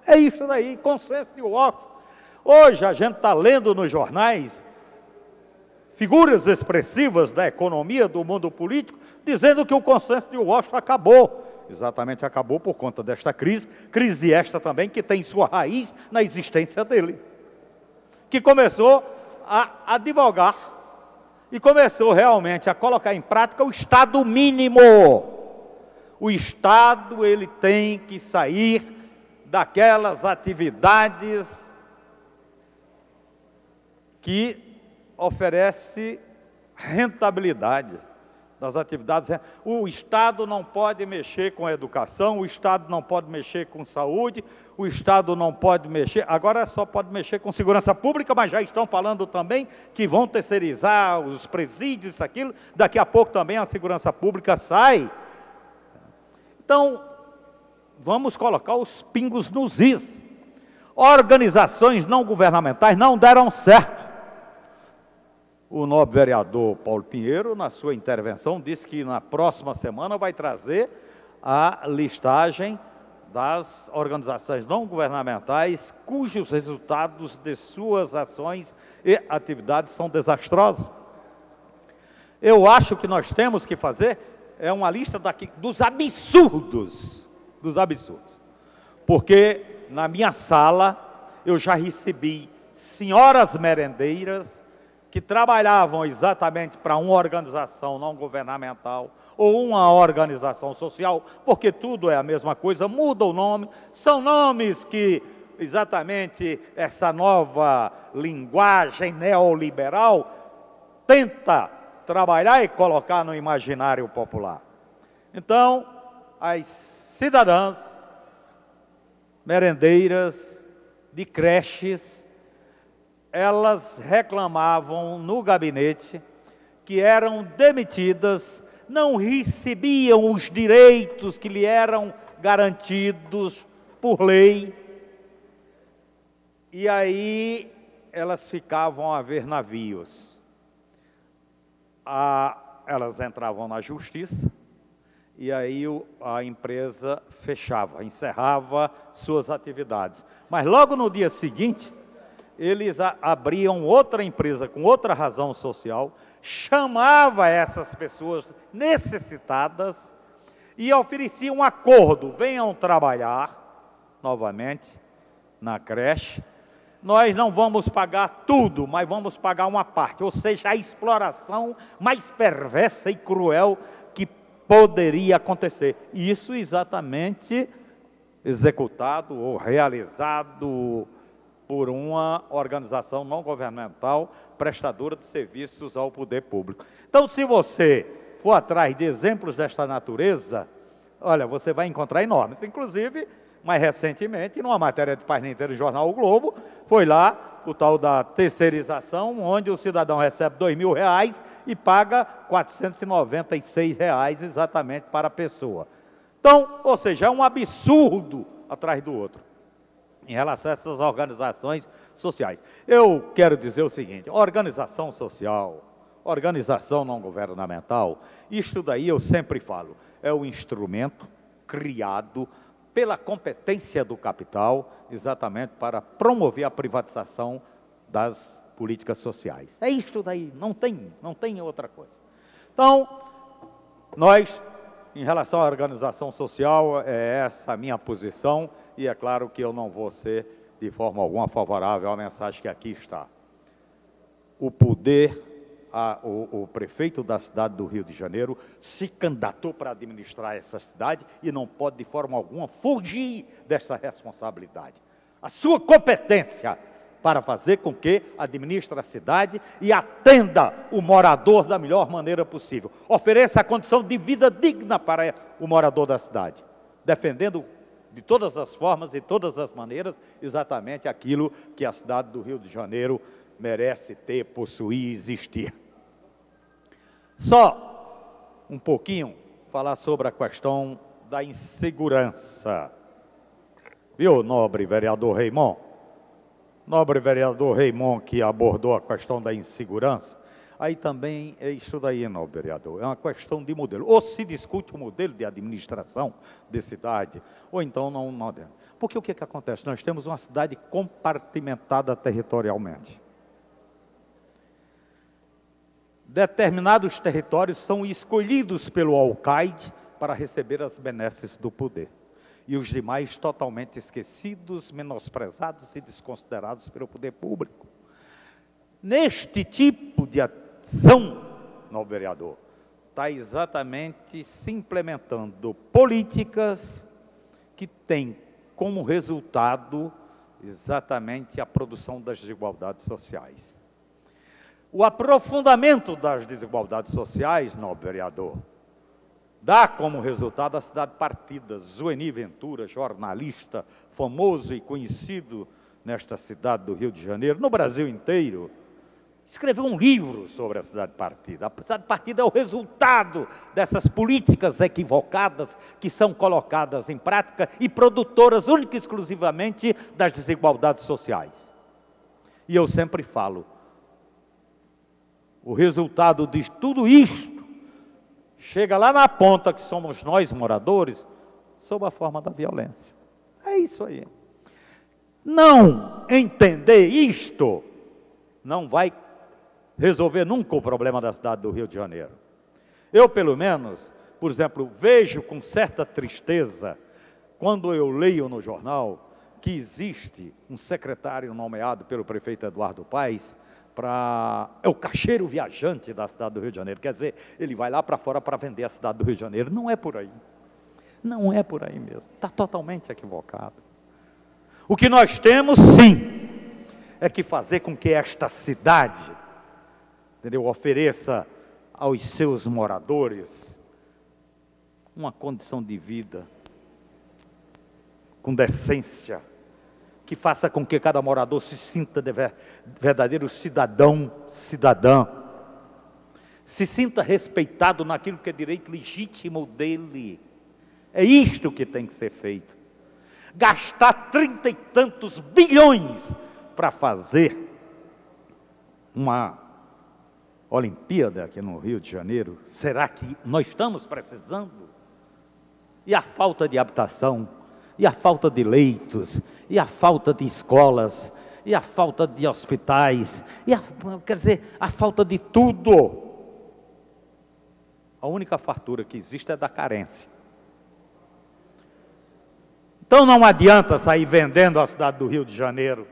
É isso daí, consenso de Washington. Hoje a gente está lendo nos jornais figuras expressivas da economia, do mundo político, dizendo que o consenso de Washington acabou. Exatamente, acabou por conta desta crise esta também que tem sua raiz na existência dele, que começou a advogar e começou realmente a colocar em prática o Estado mínimo. O Estado, ele tem que sair daquelas atividades que oferece rentabilidade. Das atividades, o Estado não pode mexer com a educação, o Estado não pode mexer com saúde, o Estado não pode mexer, agora só pode mexer com segurança pública, mas já estão falando também que vão terceirizar os presídios, isso, aquilo, daqui a pouco também a segurança pública sai. Então, vamos colocar os pingos nos is. Organizações não governamentais não deram certo. O nobre vereador Paulo Pinheiro, na sua intervenção, disse que na próxima semana vai trazer a listagem das organizações não governamentais cujos resultados de suas ações e atividades são desastrosos. Eu acho que nós temos que fazer uma lista dos absurdos, porque na minha sala eu já recebi senhoras merendeiras que trabalhavam exatamente para uma organização não governamental ou uma organização social, porque tudo é a mesma coisa, muda o nome, são nomes que exatamente essa nova linguagem neoliberal tenta trabalhar e colocar no imaginário popular. Então, as cidadãs merendeiras de creches, elas reclamavam no gabinete que eram demitidas, não recebiam os direitos que lhe eram garantidos por lei, e aí elas ficavam a ver navios. Elas entravam na justiça, e aí a empresa fechava, encerrava suas atividades. Mas logo no dia seguinte, eles abriam outra empresa com outra razão social, chamava essas pessoas necessitadas e oferecia um acordo: venham trabalhar novamente na creche, nós não vamos pagar tudo, mas vamos pagar uma parte, ou seja, a exploração mais perversa e cruel que poderia acontecer. Isso exatamente executado ou realizado por uma organização não governamental prestadora de serviços ao poder público. Então, se você for atrás de exemplos desta natureza, olha, você vai encontrar enormes. Inclusive, mais recentemente, numa matéria de página inteira do jornal O Globo, foi lá o tal da terceirização, onde o cidadão recebe R$2.000 e paga R$496 exatamente para a pessoa. Então, ou seja, é um absurdo atrás do outro em relação a essas organizações sociais. Eu quero dizer o seguinte: organização social, organização não governamental, isto daí eu sempre falo, é o instrumento criado pela competência do capital, exatamente para promover a privatização das políticas sociais. É isto daí, não tem outra coisa. Então, nós, em relação à organização social, é essa a minha posição, e é claro que eu não vou ser de forma alguma favorável à mensagem que aqui está. O poder, o prefeito da cidade do Rio de Janeiro se candidatou para administrar essa cidade e não pode de forma alguma fugir dessa responsabilidade. A sua competência para fazer com que administre a cidade e atenda o morador da melhor maneira possível. Ofereça a condição de vida digna para o morador da cidade, defendendo de todas as formas e todas as maneiras exatamente aquilo que a cidade do Rio de Janeiro merece ter, possuir e existir. Só um pouquinho falar sobre a questão da insegurança. Viu, nobre vereador Raimon? Nobre vereador Raimon, que abordou a questão da insegurança, aí também é isso daí, nobre vereador, é uma questão de modelo. Ou se discute o modelo de administração de cidade, ou então não. Porque o que acontece? Nós temos uma cidade compartimentada territorialmente. Determinados territórios são escolhidos pelo alcaide para receber as benesses do poder. E os demais totalmente esquecidos, menosprezados e desconsiderados pelo poder público. Neste tipo de ação, nobre vereador, está exatamente se implementando políticas que têm como resultado exatamente a produção das desigualdades sociais. O aprofundamento das desigualdades sociais, nobre vereador, dá como resultado a cidade partida. Zueni Ventura, jornalista famoso e conhecido nesta cidade do Rio de Janeiro, no Brasil inteiro, escreveu um livro sobre a cidade partida. A cidade partida é o resultado dessas políticas equivocadas que são colocadas em prática e produtoras única e exclusivamente das desigualdades sociais. E eu sempre falo, o resultado de tudo isto chega lá na ponta, que somos nós moradores, sob a forma da violência. É isso aí. Não entender isto não vai resolver nunca o problema da cidade do Rio de Janeiro. Eu, pelo menos, por exemplo, vejo com certa tristeza, quando eu leio no jornal, que existe um secretário nomeado pelo prefeito Eduardo Paes é o caixeiro viajante da cidade do Rio de Janeiro. Quer dizer, ele vai lá para fora para vender a cidade do Rio de Janeiro. Não é por aí. Não é por aí mesmo. Está totalmente equivocado. O que nós temos, sim, é que fazer com que esta cidade, entendeu, ofereça aos seus moradores uma condição de vida com decência, que faça com que cada morador se sinta verdadeiro cidadã, se sinta respeitado naquilo que é direito legítimo dele. É isto que tem que ser feito. Gastar 30 e tantos bilhões para fazer uma Olimpíada aqui no Rio de Janeiro, será que nós estamos precisando? E a falta de habitação, e a falta de leitos, e a falta de escolas, e a falta de hospitais, quer dizer, a falta de tudo. A única fartura que existe é da carência. Então não adianta sair vendendo a cidade do Rio de Janeiro.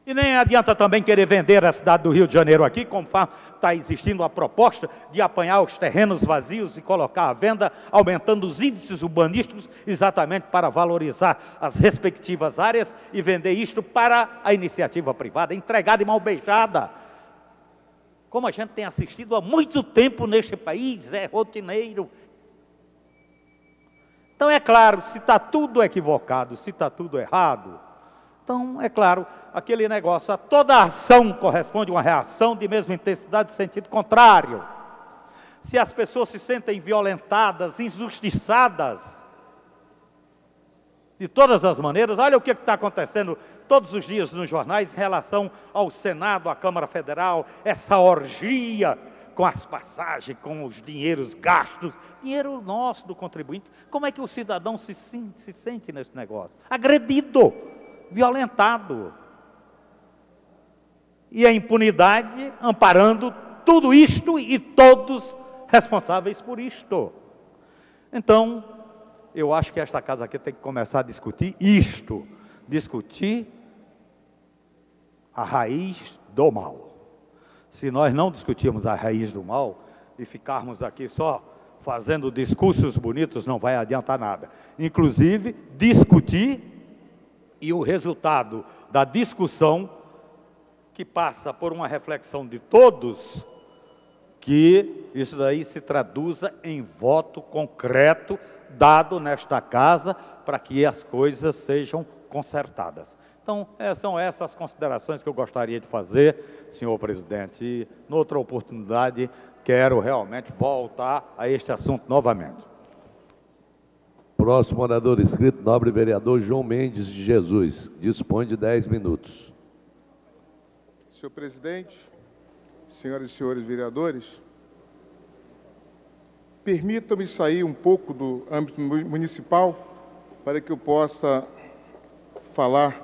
E nem adianta também querer vender a cidade do Rio de Janeiro aqui, conforme está existindo a proposta de apanhar os terrenos vazios e colocar à venda, aumentando os índices urbanísticos, exatamente para valorizar as respectivas áreas e vender isto para a iniciativa privada, entregada e mal beijada. Como a gente tem assistido há muito tempo neste país, é rotineiro. Então é claro, se está tudo equivocado, se está tudo errado, então é claro, aquele negócio, a toda ação corresponde a uma reação de mesma intensidade, de sentido contrário. Se as pessoas se sentem violentadas, injustiçadas, de todas as maneiras, olha o que está acontecendo todos os dias nos jornais em relação ao Senado, à Câmara Federal, essa orgia com as passagens, com os dinheiros gastos, dinheiro nosso, do contribuinte. Como é que o cidadão se sente nesse negócio? Agredido, violentado. E a impunidade amparando tudo isto e todos responsáveis por isto. Então, eu acho que esta casa aqui tem que começar a discutir isto, discutir a raiz do mal. Se nós não discutirmos a raiz do mal e ficarmos aqui só fazendo discursos bonitos, não vai adiantar nada. Inclusive, discutir e o resultado da discussão, que passa por uma reflexão de todos, que isso daí se traduza em voto concreto dado nesta casa para que as coisas sejam consertadas. Então, são essas considerações que eu gostaria de fazer, senhor presidente, e, noutra oportunidade, quero realmente voltar a este assunto novamente. Próximo orador inscrito, nobre vereador João Mendes de Jesus, dispõe de 10 minutos. Senhor presidente, senhoras e senhores vereadores, permitam-me sair um pouco do âmbito municipal para que eu possa falar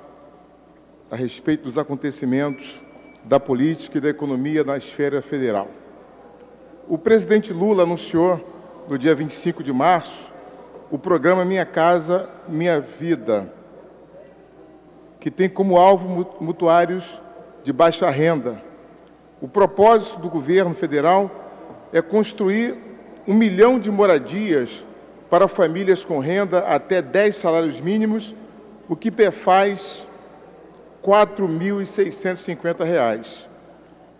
a respeito dos acontecimentos da política e da economia na esfera federal. O presidente Lula anunciou, no dia 25 de março, o programa Minha Casa, Minha Vida, que tem como alvo mutuários de baixa renda. O propósito do governo federal é construir 1 milhão de moradias para famílias com renda até 10 salários mínimos, o que faz R$ 4.650.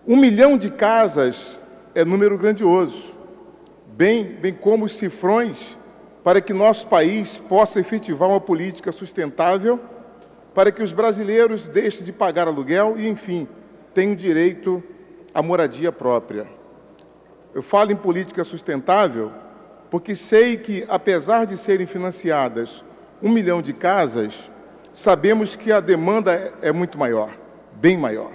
1 milhão de casas é número grandioso, bem como os cifrões para que nosso país possa efetivar uma política sustentável, para que os brasileiros deixem de pagar aluguel e, enfim, tenham direito à moradia própria. Eu falo em política sustentável porque sei que, apesar de serem financiadas 1 milhão de casas, sabemos que a demanda é muito maior, bem maior.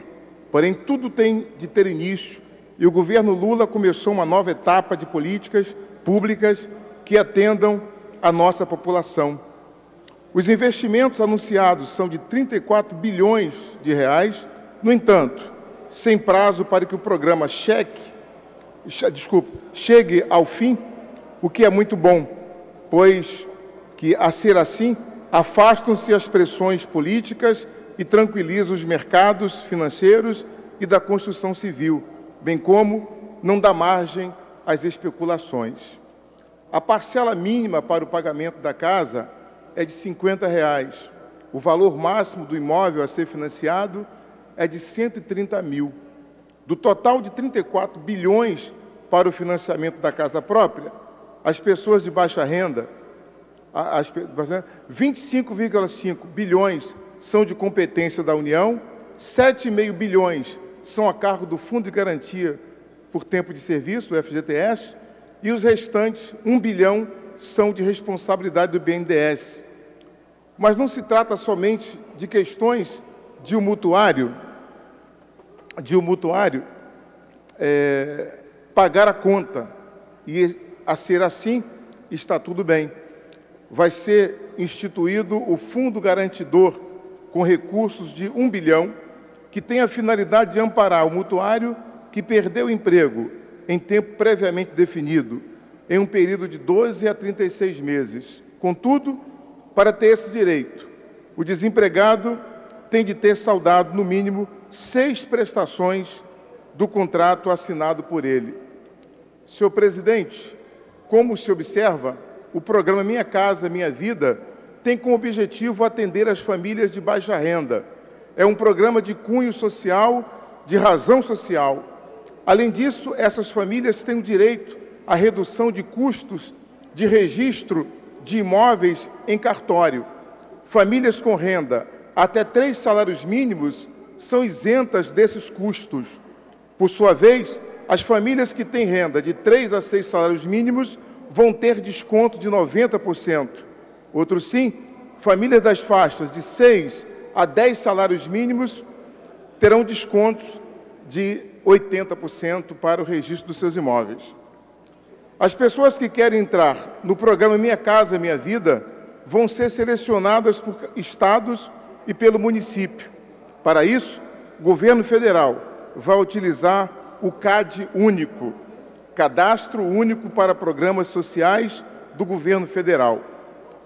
Porém, tudo tem de ter início e o governo Lula começou uma nova etapa de políticas públicas que atendam a nossa população. Os investimentos anunciados são de 34 bilhões de reais, no entanto, sem prazo para que o programa chegue ao fim, o que é muito bom, pois que, a ser assim, afastam-se as pressões políticas e tranquilizam os mercados financeiros e da construção civil, bem como não dá margem às especulações. A parcela mínima para o pagamento da casa é de R$ 50. O valor máximo do imóvel a ser financiado é de R$ 130 mil. Do total de 34 bilhões para o financiamento da casa própria, as pessoas de baixa renda, 25,5 bilhões são de competência da União, 7,5 bilhões são a cargo do Fundo de Garantia por Tempo de Serviço, o FGTS, e os restantes, 1 bilhão, são de responsabilidade do BNDES. Mas não se trata somente de questões de um mutuário, pagar a conta, e a ser assim, está tudo bem. Vai ser instituído o Fundo Garantidor com recursos de 1 bilhão, que tem a finalidade de amparar o mutuário que perdeu o emprego em tempo previamente definido, em um período de 12 a 36 meses. Contudo, para ter esse direito, o desempregado tem de ter saldado, no mínimo, 6 prestações do contrato assinado por ele. Senhor presidente, como se observa, o programa Minha Casa, Minha Vida tem como objetivo atender as famílias de baixa renda. É um programa de cunho social, de razão social. Além disso, essas famílias têm o direito à redução de custos de registro de imóveis em cartório. Famílias com renda até 3 salários mínimos são isentas desses custos. Por sua vez, as famílias que têm renda de 3 a 6 salários mínimos vão ter desconto de 90%. Outro sim, famílias das faixas de 6 a 10 salários mínimos terão descontos de 80% para o registro dos seus imóveis. As pessoas que querem entrar no programa Minha Casa, Minha Vida vão ser selecionadas por estados e pelo município. Para isso, o governo federal vai utilizar o CAD único, Cadastro Único para Programas Sociais do governo federal.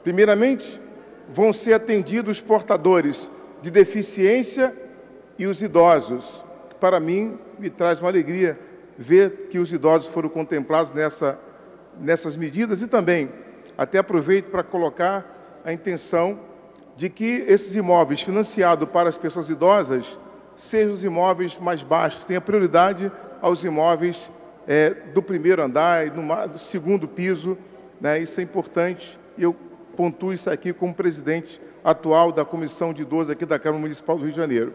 Primeiramente, vão ser atendidos os portadores de deficiência e os idosos. Para mim, me traz uma alegria ver que os idosos foram contemplados nessas medidas e também, até aproveito para colocar a intenção de que esses imóveis financiados para as pessoas idosas sejam os imóveis mais baixos, tenha prioridade aos imóveis do primeiro andar e do segundo piso, né? Isso é importante e eu pontuo isso aqui como presidente atual da Comissão de Idosos aqui da Câmara Municipal do Rio de Janeiro.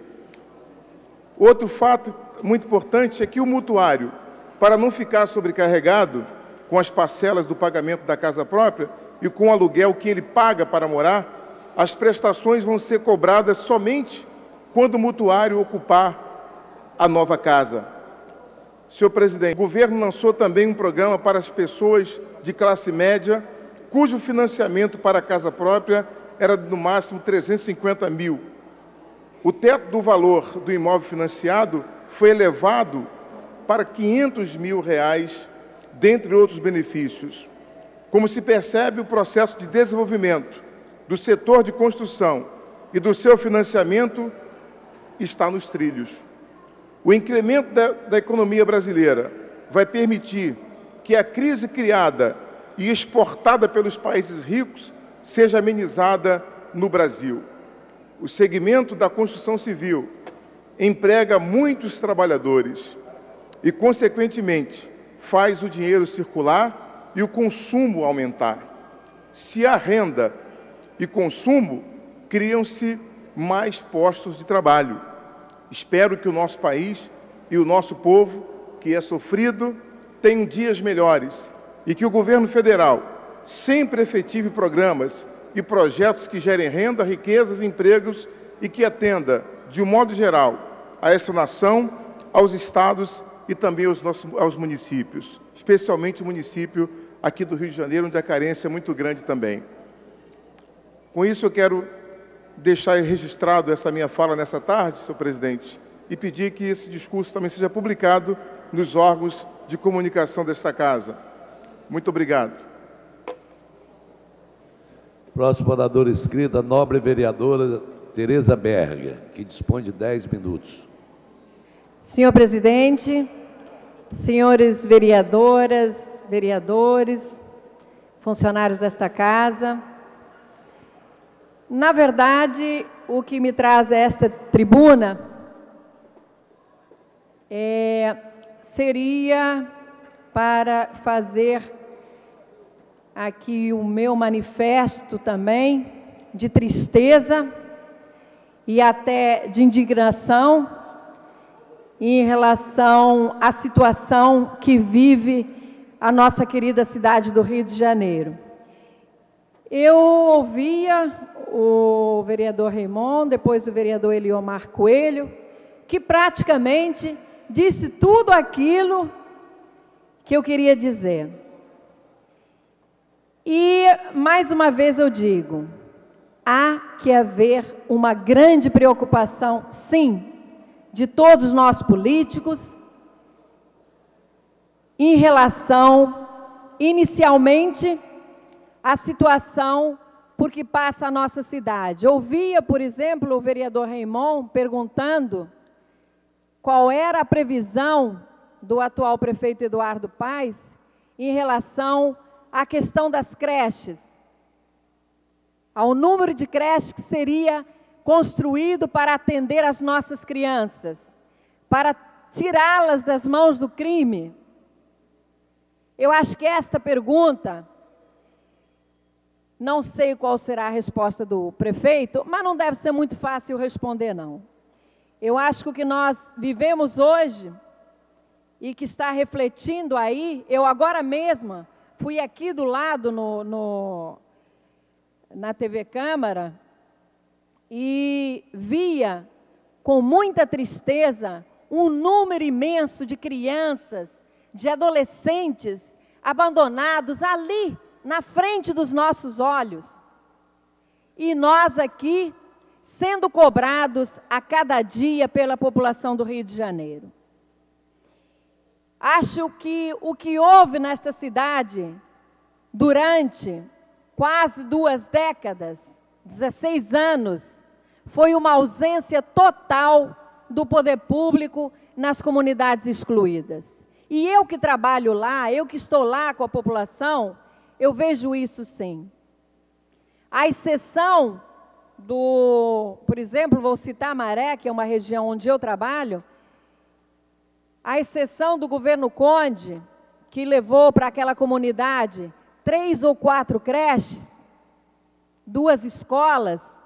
Outro fato muito importante é que o mutuário, para não ficar sobrecarregado com as parcelas do pagamento da casa própria e com o aluguel que ele paga para morar, as prestações vão ser cobradas somente quando o mutuário ocupar a nova casa. Senhor presidente, o governo lançou também um programa para as pessoas de classe média, cujo financiamento para a casa própria era no máximo 350 mil. O teto do valor do imóvel financiado foi elevado para R$ 500 mil, dentre outros benefícios. Como se percebe, o processo de desenvolvimento do setor de construção e do seu financiamento está nos trilhos. O incremento da economia brasileira vai permitir que a crise criada e exportada pelos países ricos seja amenizada no Brasil. O segmento da construção civil emprega muitos trabalhadores e, consequentemente, faz o dinheiro circular e o consumo aumentar. Se há renda e consumo, criam-se mais postos de trabalho. Espero que o nosso país e o nosso povo, que é sofrido, tenham dias melhores e que o governo federal sempre efetive programas e projetos que gerem renda, riquezas, empregos e que atenda, de um modo geral, a essa nação, aos estados e também aos municípios, especialmente o município aqui do Rio de Janeiro, onde a carência é muito grande também. Com isso, eu quero deixar registrado essa minha fala nessa tarde, senhor presidente, e pedir que esse discurso também seja publicado nos órgãos de comunicação desta casa. Muito obrigado. Próximo orador inscrito, a nobre vereadora Tereza Berger, que dispõe de 10 minutos. Senhor presidente, senhores vereadoras, vereadores, funcionários desta casa, na verdade, o que me traz a esta tribuna seria para fazer aqui o meu manifesto também de tristeza e até de indignação em relação à situação que vive a nossa querida cidade do Rio de Janeiro. Eu ouvia o vereador Raimon, depois o vereador Eliomar Coelho, que praticamente disse tudo aquilo que eu queria dizer. E, mais uma vez eu digo, há que haver uma grande preocupação, sim, de todos nós políticos, em relação, inicialmente, à situação por que passa a nossa cidade. Ouvia, por exemplo, o vereador Raimon perguntando qual era a previsão do atual prefeito Eduardo Paes em relação à questão das creches, ao número de creches que seria construído para atender as nossas crianças, para tirá-las das mãos do crime. Eu acho que esta pergunta, não sei qual será a resposta do prefeito, mas não deve ser muito fácil responder, não. Eu acho que o que nós vivemos hoje e que está refletindo aí, eu agora mesma fui aqui do lado na TV Câmara e via com muita tristeza um número imenso de crianças, de adolescentes abandonados ali, na frente dos nossos olhos. E nós aqui sendo cobrados a cada dia pela população do Rio de Janeiro. Acho que o que houve nesta cidade durante quase 2 décadas, 16 anos, foi uma ausência total do poder público nas comunidades excluídas. E eu que trabalho lá, eu que estou lá com a população, eu vejo isso sim. À exceção por exemplo, vou citar Maré, que é uma região onde eu trabalho, à exceção do governo Conde, que levou para aquela comunidade 3 ou 4 creches, 2 escolas,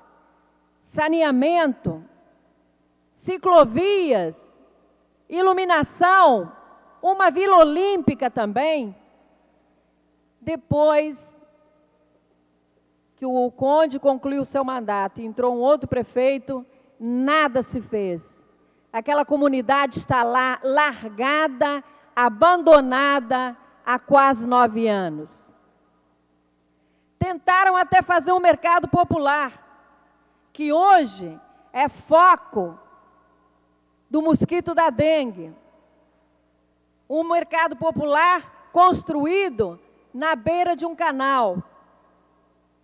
saneamento, ciclovias, iluminação, uma Vila Olímpica também. Depois que o Conde concluiu o seu mandato e entrou um outro prefeito, nada se fez. Aquela comunidade está lá, largada, abandonada há quase 9 anos. Tentaram até fazer um mercado popular, que hoje é foco do mosquito da dengue. Um mercado popular construído na beira de um canal,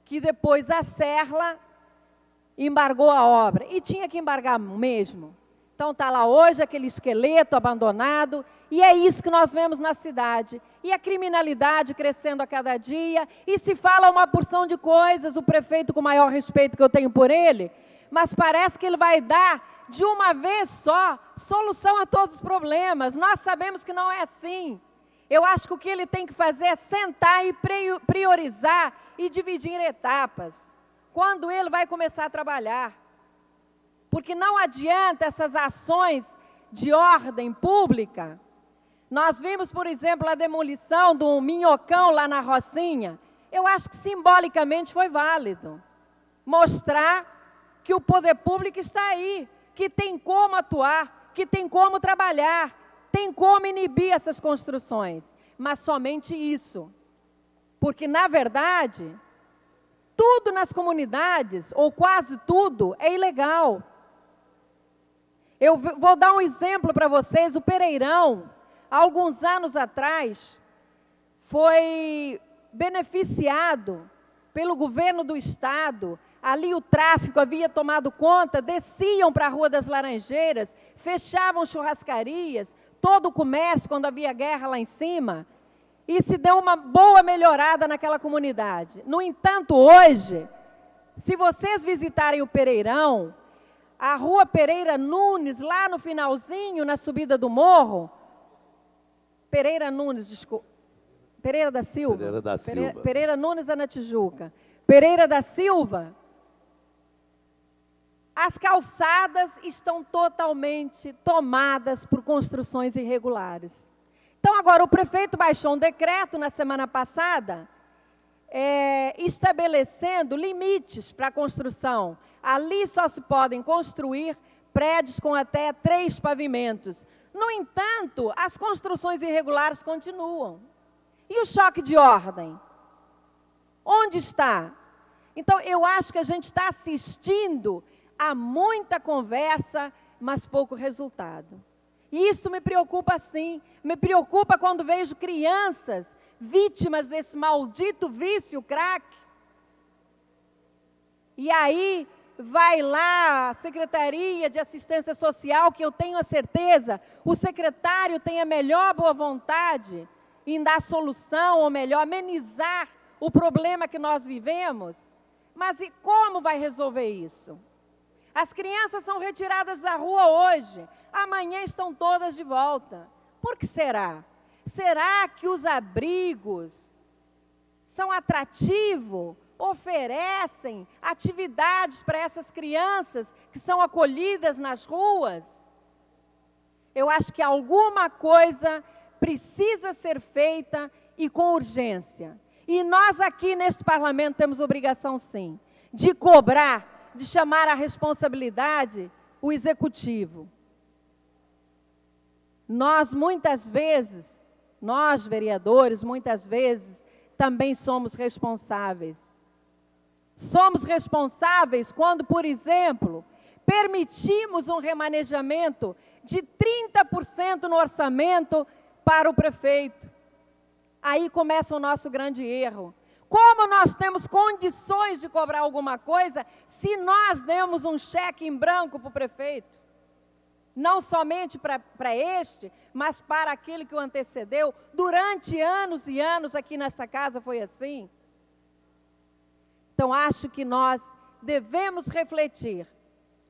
que depois a Serra embargou a obra. E tinha que embargar mesmo. Então está lá hoje aquele esqueleto abandonado, e é isso que nós vemos na cidade. E a criminalidade crescendo a cada dia, e se fala uma porção de coisas, o prefeito, com o maior respeito que eu tenho por ele, mas parece que ele vai dar, de uma vez só, solução a todos os problemas. Nós sabemos que não é assim. Eu acho que o que ele tem que fazer é sentar e priorizar e dividir em etapas. Quando ele vai começar a trabalhar. Porque não adianta essas ações de ordem pública. Nós vimos, por exemplo, a demolição do minhocão lá na Rocinha. Eu acho que simbolicamente foi válido. Mostrar que o poder público está aí, que tem como atuar, que tem como trabalhar, tem como inibir essas construções, mas somente isso. Porque, na verdade, tudo nas comunidades, ou quase tudo, é ilegal. Eu vou dar um exemplo para vocês. O Pereirão, há alguns anos atrás, foi beneficiado pelo governo do estado ali o tráfico havia tomado conta, desciam para a Rua das Laranjeiras, fechavam churrascarias, todo o comércio quando havia guerra lá em cima, e se deu uma boa melhorada naquela comunidade. No entanto, hoje, se vocês visitarem o Pereirão, a Rua Pereira Nunes, lá no finalzinho, na subida do morro, Pereira Nunes, desculpa, Pereira da Silva. Pereira da Silva. Pereira Nunes é na Tijuca. Pereira da Silva, as calçadas estão totalmente tomadas por construções irregulares. Então, agora, o prefeito baixou um decreto na semana passada, estabelecendo limites para a construção. Ali só se podem construir prédios com até 3 pavimentos. No entanto, as construções irregulares continuam. E o choque de ordem? Onde está? Então, eu acho que a gente está assistindo a muita conversa, mas pouco resultado. E isso me preocupa sim. Me preocupa quando vejo crianças vítimas desse maldito vício crack. E aí vai lá a Secretaria de Assistência Social, que eu tenho a certeza, o secretário tem a melhor boa vontade em dar solução, ou melhor, amenizar o problema que nós vivemos. Mas e como vai resolver isso? As crianças são retiradas da rua hoje, amanhã estão todas de volta. Por que será? Será que os abrigos são atrativos, oferecem atividades para essas crianças que são acolhidas nas ruas? Eu acho que alguma coisa precisa ser feita e com urgência. E nós aqui neste parlamento temos obrigação sim, de cobrar, de chamar à responsabilidade o executivo. Nós muitas vezes, nós vereadores, muitas vezes também somos responsáveis. Somos responsáveis quando, por exemplo, permitimos um remanejamento de 30% no orçamento para o prefeito. Aí começa o nosso grande erro. Como nós temos condições de cobrar alguma coisa se nós demos um cheque em branco para o prefeito? Não somente para este, mas para aquele que o antecedeu. Durante anos e anos aqui nesta casa foi assim. Então, acho que nós devemos refletir,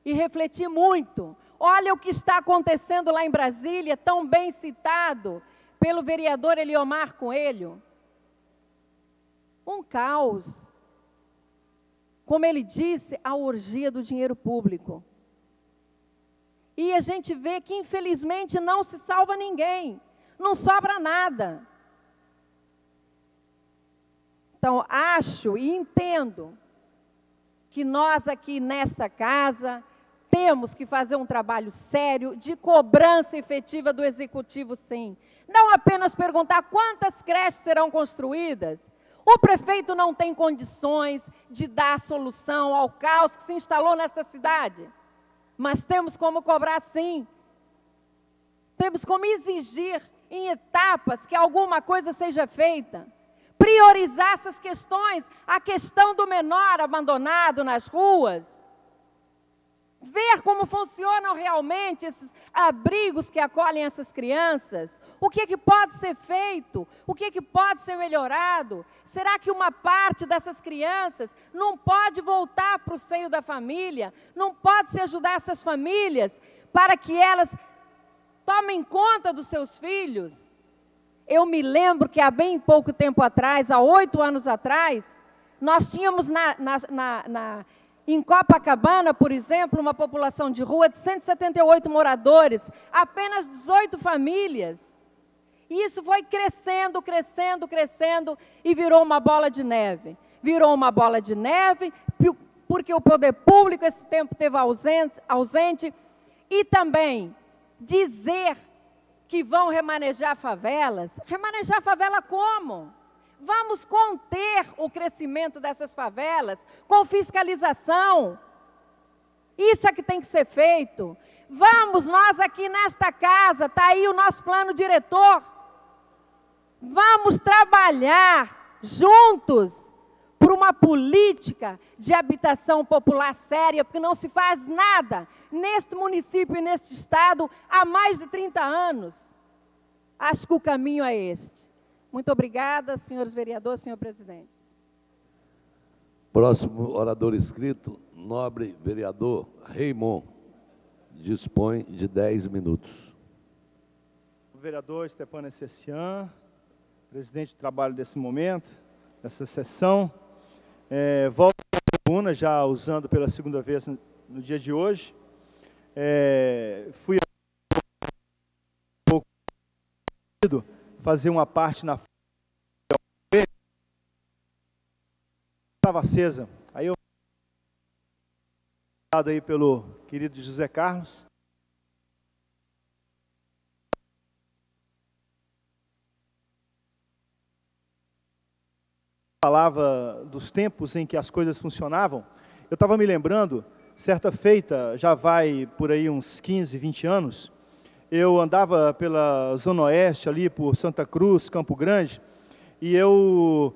e refletir muito. Olha o que está acontecendo lá em Brasília, tão bem citado pelo vereador Eliomar Coelho. Um caos. Como ele disse, a orgia do dinheiro público. E a gente vê que, infelizmente, não se salva ninguém. Não sobra nada. Então, acho e entendo que nós aqui nesta casa temos que fazer um trabalho sério de cobrança efetiva do Executivo, sim. Não apenas perguntar quantas creches serão construídas. O prefeito não tem condições de dar solução ao caos que se instalou nesta cidade. Mas temos como cobrar, sim. Temos como exigir em etapas que alguma coisa seja feita. Priorizar essas questões, a questão do menor abandonado nas ruas. Ver como funcionam realmente esses abrigos que acolhem essas crianças. O que é que pode ser feito? O que é que pode ser melhorado? Será que uma parte dessas crianças não pode voltar para o seio da família? Não pode se ajudar essas famílias para que elas tomem conta dos seus filhos? Eu me lembro que há bem pouco tempo atrás, há 8 anos atrás, nós tínhamos em Copacabana, por exemplo, uma população de rua de 178 moradores, apenas 18 famílias. E isso foi crescendo, crescendo, crescendo e virou uma bola de neve. Virou uma bola de neve porque o poder público esse tempo esteve ausente e também dizer que vão remanejar favelas. Remanejar favela como? Vamos conter o crescimento dessas favelas com fiscalização. Isso é que tem que ser feito. Vamos, nós aqui nesta casa, está aí o nosso plano diretor. Vamos trabalhar juntos por uma política de habitação popular séria, porque não se faz nada neste município e neste estado há mais de 30 anos. Acho que o caminho é este. Muito obrigada, senhores vereadores, senhor presidente. Próximo orador inscrito, nobre vereador Raimon, dispõe de 10 minutos. O vereador Stepano Essessian, presidente de trabalho desse momento, dessa sessão, volto à tribuna, já usando pela segunda vez no dia de hoje. Fui fazer uma parte na estava acesa. Aí eu aí pelo querido José Carlos. Falava dos tempos em que as coisas funcionavam. Eu estava me lembrando, certa feita, já vai por aí uns 15, 20 anos, eu andava pela Zona Oeste, ali por Santa Cruz, Campo Grande, e eu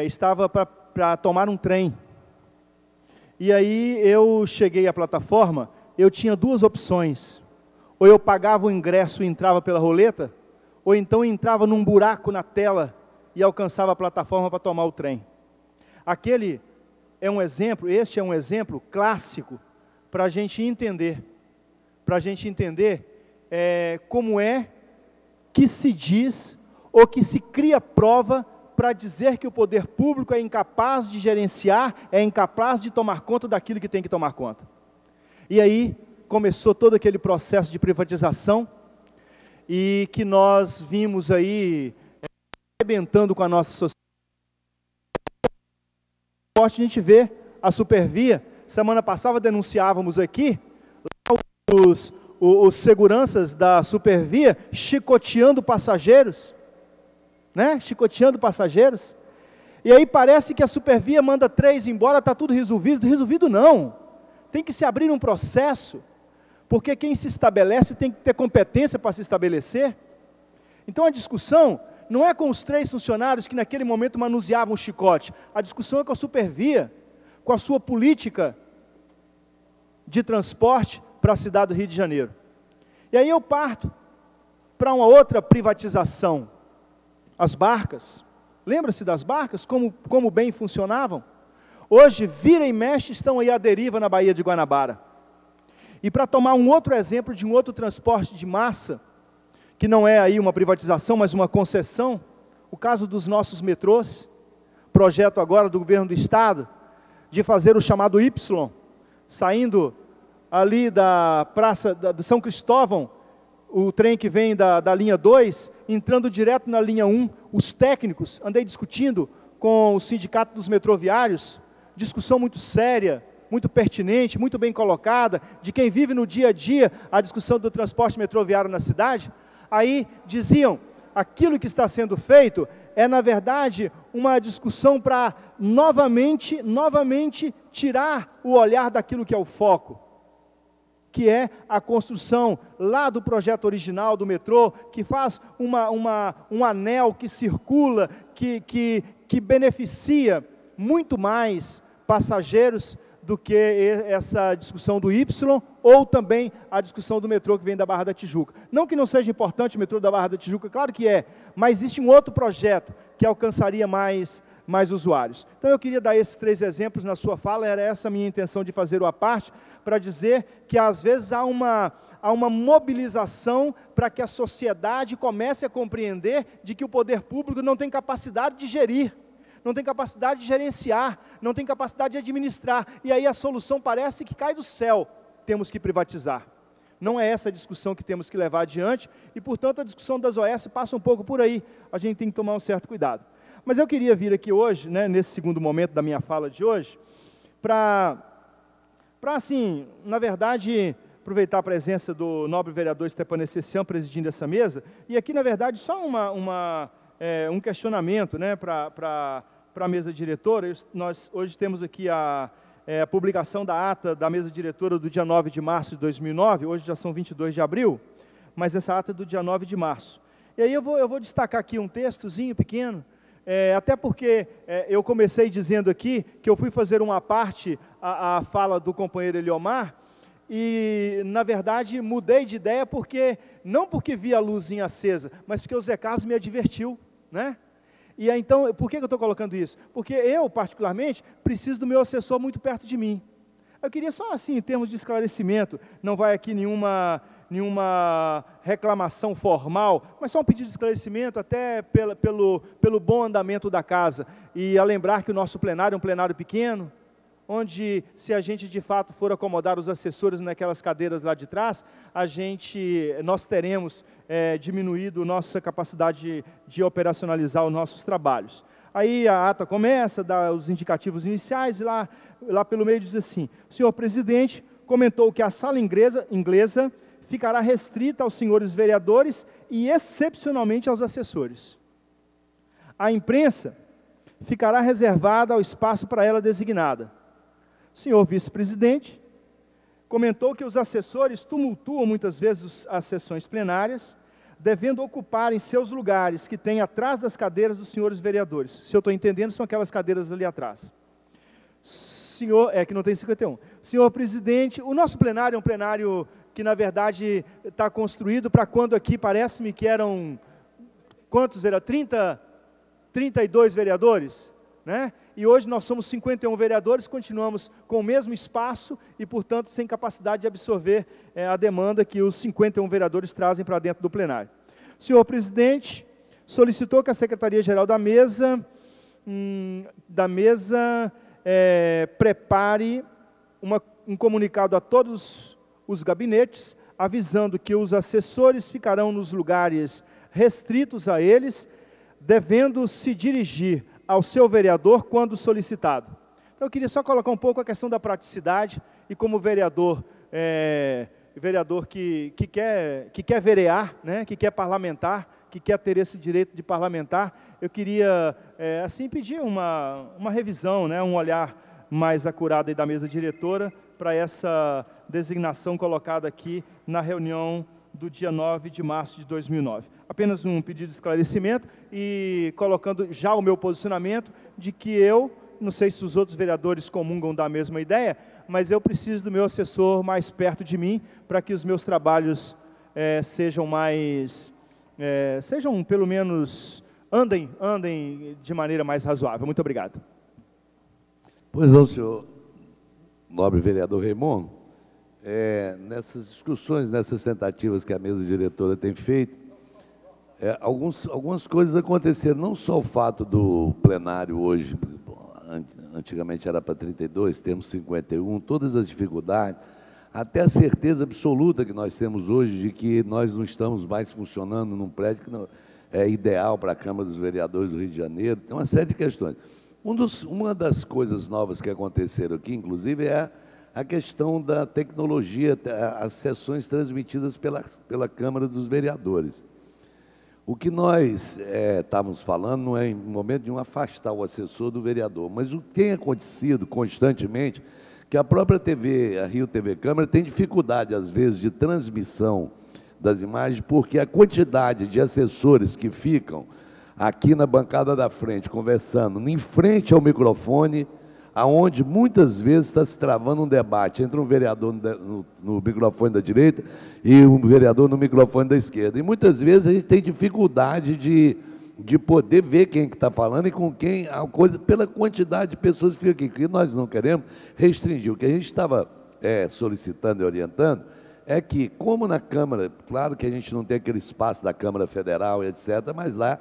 estava para tomar um trem. E aí eu cheguei à plataforma, eu tinha duas opções. Ou eu pagava o ingresso e entrava pela roleta, ou então entrava num buraco na tela e alcançava a plataforma para tomar o trem. Aquele é um exemplo, este é um exemplo clássico para a gente entender. Para a gente entender como é que se diz ou que se cria prova para dizer que o poder público é incapaz de gerenciar, é incapaz de tomar conta daquilo que tem que tomar conta. E aí começou todo aquele processo de privatização e que nós vimos aí arrebentando com a nossa sociedade. A gente vê a Supervia, semana passada denunciávamos aqui, os seguranças da Supervia chicoteando passageiros, né? Chicoteando passageiros, e aí parece que a Supervia manda 3 embora, está tudo resolvido. Resolvido não, tem que se abrir um processo, porque quem se estabelece tem que ter competência para se estabelecer. Então a discussão não é com os 3 funcionários que naquele momento manuseavam o chicote, a discussão é com a Supervia, com a sua política de transporte para a cidade do Rio de Janeiro. E aí eu parto para uma outra privatização, as barcas. Lembra-se das barcas, como bem funcionavam? Hoje, vira e mexe, estão aí à deriva na Baía de Guanabara. E para tomar um outro exemplo de um outro transporte de massa, que não é aí uma privatização, mas uma concessão, o caso dos nossos metrôs, projeto agora do governo do estado, de fazer o chamado Y, saindo ali da praça do São Cristóvão, o trem que vem da linha 2, entrando direto na linha 1, os técnicos, andei discutindo com o sindicato dos metroviários, discussão muito séria, muito pertinente, muito bem colocada, de quem vive no dia a dia a discussão do transporte metroviário na cidade. Aí diziam, aquilo que está sendo feito é, na verdade, uma discussão para novamente tirar o olhar daquilo que é o foco, que é a construção lá do projeto original do metrô, que faz um anel que circula, que beneficia muito mais passageiros do que essa discussão do Y, ou também a discussão do metrô que vem da Barra da Tijuca. Não que não seja importante o metrô da Barra da Tijuca, claro que é, mas existe um outro projeto que alcançaria mais usuários. Então eu queria dar esses 3 exemplos na sua fala, era essa a minha intenção de fazer o à parte, para dizer que às vezes há uma mobilização para que a sociedade comece a compreender de que o poder público não tem capacidade de gerir, não tem capacidade de gerenciar, não tem capacidade de administrar, e aí a solução parece que cai do céu, temos que privatizar. Não é essa a discussão que temos que levar adiante, e portanto a discussão das OS passa um pouco por aí, a gente tem que tomar um certo cuidado. Mas eu queria vir aqui hoje, né, nesse segundo momento da minha fala de hoje, para assim, na verdade, aproveitar a presença do nobre vereador Stepano Essessian presidindo essa mesa, e aqui, na verdade, só um questionamento, né, para a mesa diretora. Nós hoje temos aqui a publicação da ata da mesa diretora do dia 9 de março de 2009, hoje já são 22 de abril, mas essa ata é do dia 9 de março. E aí eu vou destacar aqui um textozinho pequeno, até porque eu comecei dizendo aqui que eu fui fazer uma parte à fala do companheiro Eliomar, e, na verdade, mudei de ideia não porque vi a luzinha acesa, mas porque o Zé Carlos me advertiu, né? E aí, então, por que eu estou colocando isso? Porque eu, particularmente, preciso do meu assessor muito perto de mim. Eu queria só, assim, em termos de esclarecimento, não vai aqui nenhuma reclamação formal, mas só um pedido de esclarecimento, até pelo bom andamento da casa. E a lembrar que o nosso plenário é um plenário pequeno, onde, se a gente de fato for acomodar os assessores naquelas cadeiras lá de trás, nós teremos diminuído nossa capacidade de operacionalizar os nossos trabalhos. Aí a ata começa, dá os indicativos iniciais, e lá pelo meio diz assim: o senhor presidente comentou que a sala inglesa ficará restrita aos senhores vereadores e, excepcionalmente, aos assessores. A imprensa ficará reservada ao espaço para ela designada. O senhor vice-presidente comentou que os assessores tumultuam muitas vezes as sessões plenárias, devendo ocuparem seus lugares que tem atrás das cadeiras dos senhores vereadores. Se eu estou entendendo, são aquelas cadeiras ali atrás. Senhor, que não tem 51. Senhor presidente, o nosso plenário é um plenário que, na verdade, está construído para quando aqui, parece-me que eram, quantos vereadores? 32 vereadores, né? E hoje nós somos 51 vereadores, continuamos com o mesmo espaço e, portanto, sem capacidade de absorver a demanda que os 51 vereadores trazem para dentro do plenário. O senhor presidente solicitou que a Secretaria-Geral da Mesa, prepare um comunicado a todos os gabinetes, avisando que os assessores ficarão nos lugares restritos a eles, devendo se dirigir ao seu vereador quando solicitado. Então, eu queria só colocar um pouco a questão da praticidade, e como vereador que quer verear, né, que quer parlamentar, que quer ter esse direito de parlamentar, eu queria, assim, pedir uma revisão, né, um olhar mais acurado aí da mesa diretora para essa designação colocada aqui na reunião do dia 9 de março de 2009. Apenas um pedido de esclarecimento e colocando já o meu posicionamento de que eu, não sei se os outros vereadores comungam da mesma ideia, mas eu preciso do meu assessor mais perto de mim para que os meus trabalhos sejam pelo menos, andem de maneira mais razoável. Muito obrigado. Pois não, senhor nobre vereador Raimundo, nessas discussões, nessas tentativas que a mesa diretora tem feito, algumas coisas aconteceram, não só o fato do plenário hoje, antigamente era para 32, temos 51, todas as dificuldades, até a certeza absoluta que nós temos hoje de que nós não estamos mais funcionando num prédio que não é ideal para a Câmara dos Vereadores do Rio de Janeiro, tem uma série de questões. Uma das coisas novas que aconteceram aqui, inclusive, é a questão da tecnologia, as sessões transmitidas pela Câmara dos Vereadores. O que nós estávamos falando não é, em momento nenhum, afastar o assessor do vereador, mas o que tem acontecido constantemente, que a própria TV, a Rio TV Câmara, tem dificuldade, às vezes, de transmissão das imagens, porque a quantidade de assessores que ficam aqui na bancada da frente, conversando, em frente ao microfone, aonde muitas vezes está se travando um debate entre um vereador no microfone da direita e um vereador no microfone da esquerda. E muitas vezes a gente tem dificuldade de poder ver quem que está falando e com quem, a coisa, pela quantidade de pessoas que ficam aqui, que nós não queremos restringir. O que a gente estava solicitando e orientando é que, como na Câmara, claro que a gente não tem aquele espaço da Câmara Federal, etc., mas lá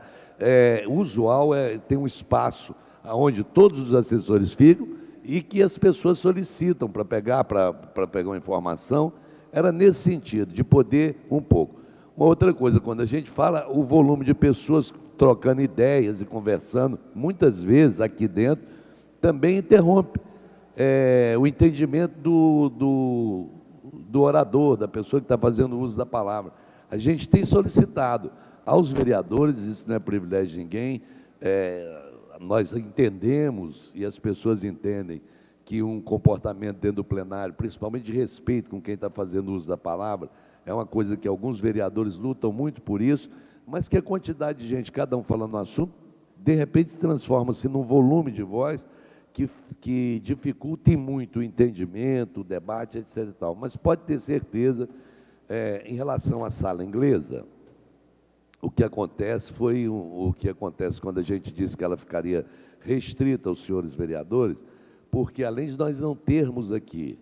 o usual tem um espaço onde todos os assessores ficam e que as pessoas solicitam para pegar uma informação, era nesse sentido, de poder um pouco. Uma outra coisa, quando a gente fala o volume de pessoas trocando ideias e conversando, muitas vezes aqui dentro, também interrompe o entendimento do orador, da pessoa que está fazendo uso da palavra. A gente tem solicitado aos vereadores, isso não é privilégio de ninguém, nós entendemos, e as pessoas entendem, que um comportamento dentro do plenário, principalmente de respeito com quem está fazendo uso da palavra, é uma coisa que alguns vereadores lutam muito por isso, mas que a quantidade de gente, cada um falando um assunto, de repente, transforma-se num volume de voz que dificulte muito o entendimento, o debate, etc. E tal. Mas pode ter certeza, em relação à sala inglesa, o que acontece foi o que acontece quando a gente disse que ela ficaria restrita aos senhores vereadores, porque, além de nós não termos aqui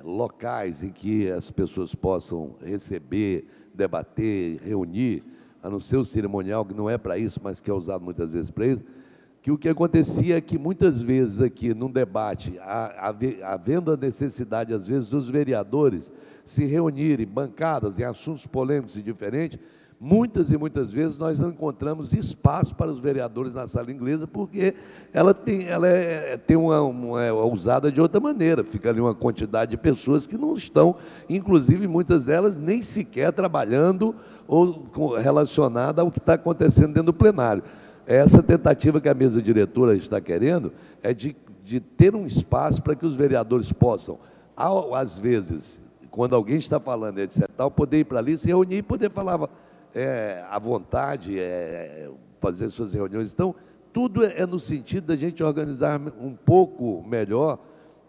locais em que as pessoas possam receber, debater, reunir, a não ser o cerimonial, que não é para isso, mas que é usado muitas vezes para isso, que o que acontecia é que, muitas vezes, aqui, num debate, havendo a necessidade, às vezes, dos vereadores se reunirem, bancadas, em assuntos polêmicos e diferentes, muitas e muitas vezes nós não encontramos espaço para os vereadores na sala inglesa, porque ela é usada de outra maneira. Fica ali uma quantidade de pessoas que não estão, inclusive muitas delas, nem sequer trabalhando ou relacionada ao que está acontecendo dentro do plenário. Essa tentativa que a mesa diretora está querendo é de ter um espaço para que os vereadores possam, às vezes, quando alguém está falando, etc., poder ir para ali, se reunir e poder falar à vontade, fazer suas reuniões. Então, tudo é no sentido da gente organizar um pouco melhor,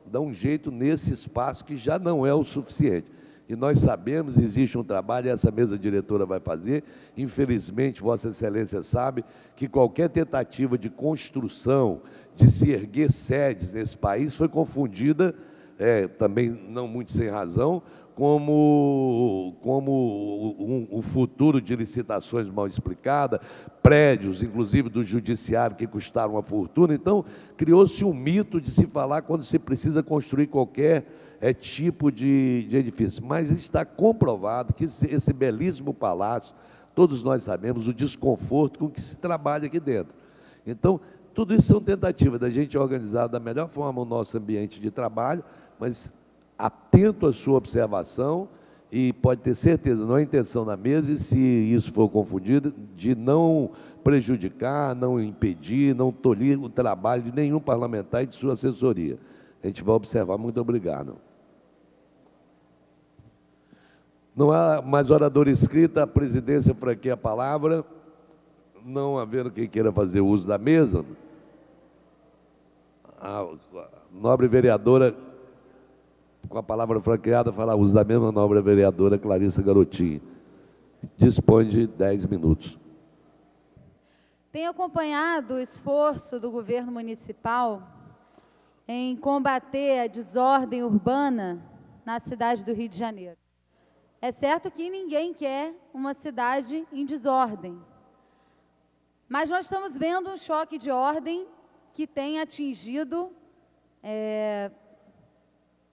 dar um jeito nesse espaço que já não é o suficiente. E nós sabemos, existe um trabalho, e essa mesa diretora vai fazer. Infelizmente, Vossa Excelência sabe que qualquer tentativa de construção, de se erguer sedes nesse país, foi confundida, também não muito sem razão, como um futuro de licitações mal explicada, prédios, inclusive do judiciário, que custaram uma fortuna. Então, criou-se um mito de se falar quando se precisa construir qualquer tipo de edifício. Mas está comprovado que esse belíssimo palácio, todos nós sabemos o desconforto com que se trabalha aqui dentro. Então, tudo isso são tentativas da gente organizar da melhor forma o nosso ambiente de trabalho, mas atento à sua observação, e pode ter certeza, não é intenção da mesa, e se isso for confundido, de não prejudicar, não impedir, não tolir o trabalho de nenhum parlamentar e de sua assessoria. A gente vai observar. Muito obrigado. Não há mais orador inscrito, a presidência franqueia a palavra. Não havendo quem queira fazer uso da mesa, a nobre vereadora, com a palavra franqueada, fala uso da mesma nobre vereadora Clarissa Garotinho. Dispõe de 10 minutos. Tenho acompanhado o esforço do governo municipal em combater a desordem urbana na cidade do Rio de Janeiro. É certo que ninguém quer uma cidade em desordem, mas nós estamos vendo um choque de ordem que tem atingido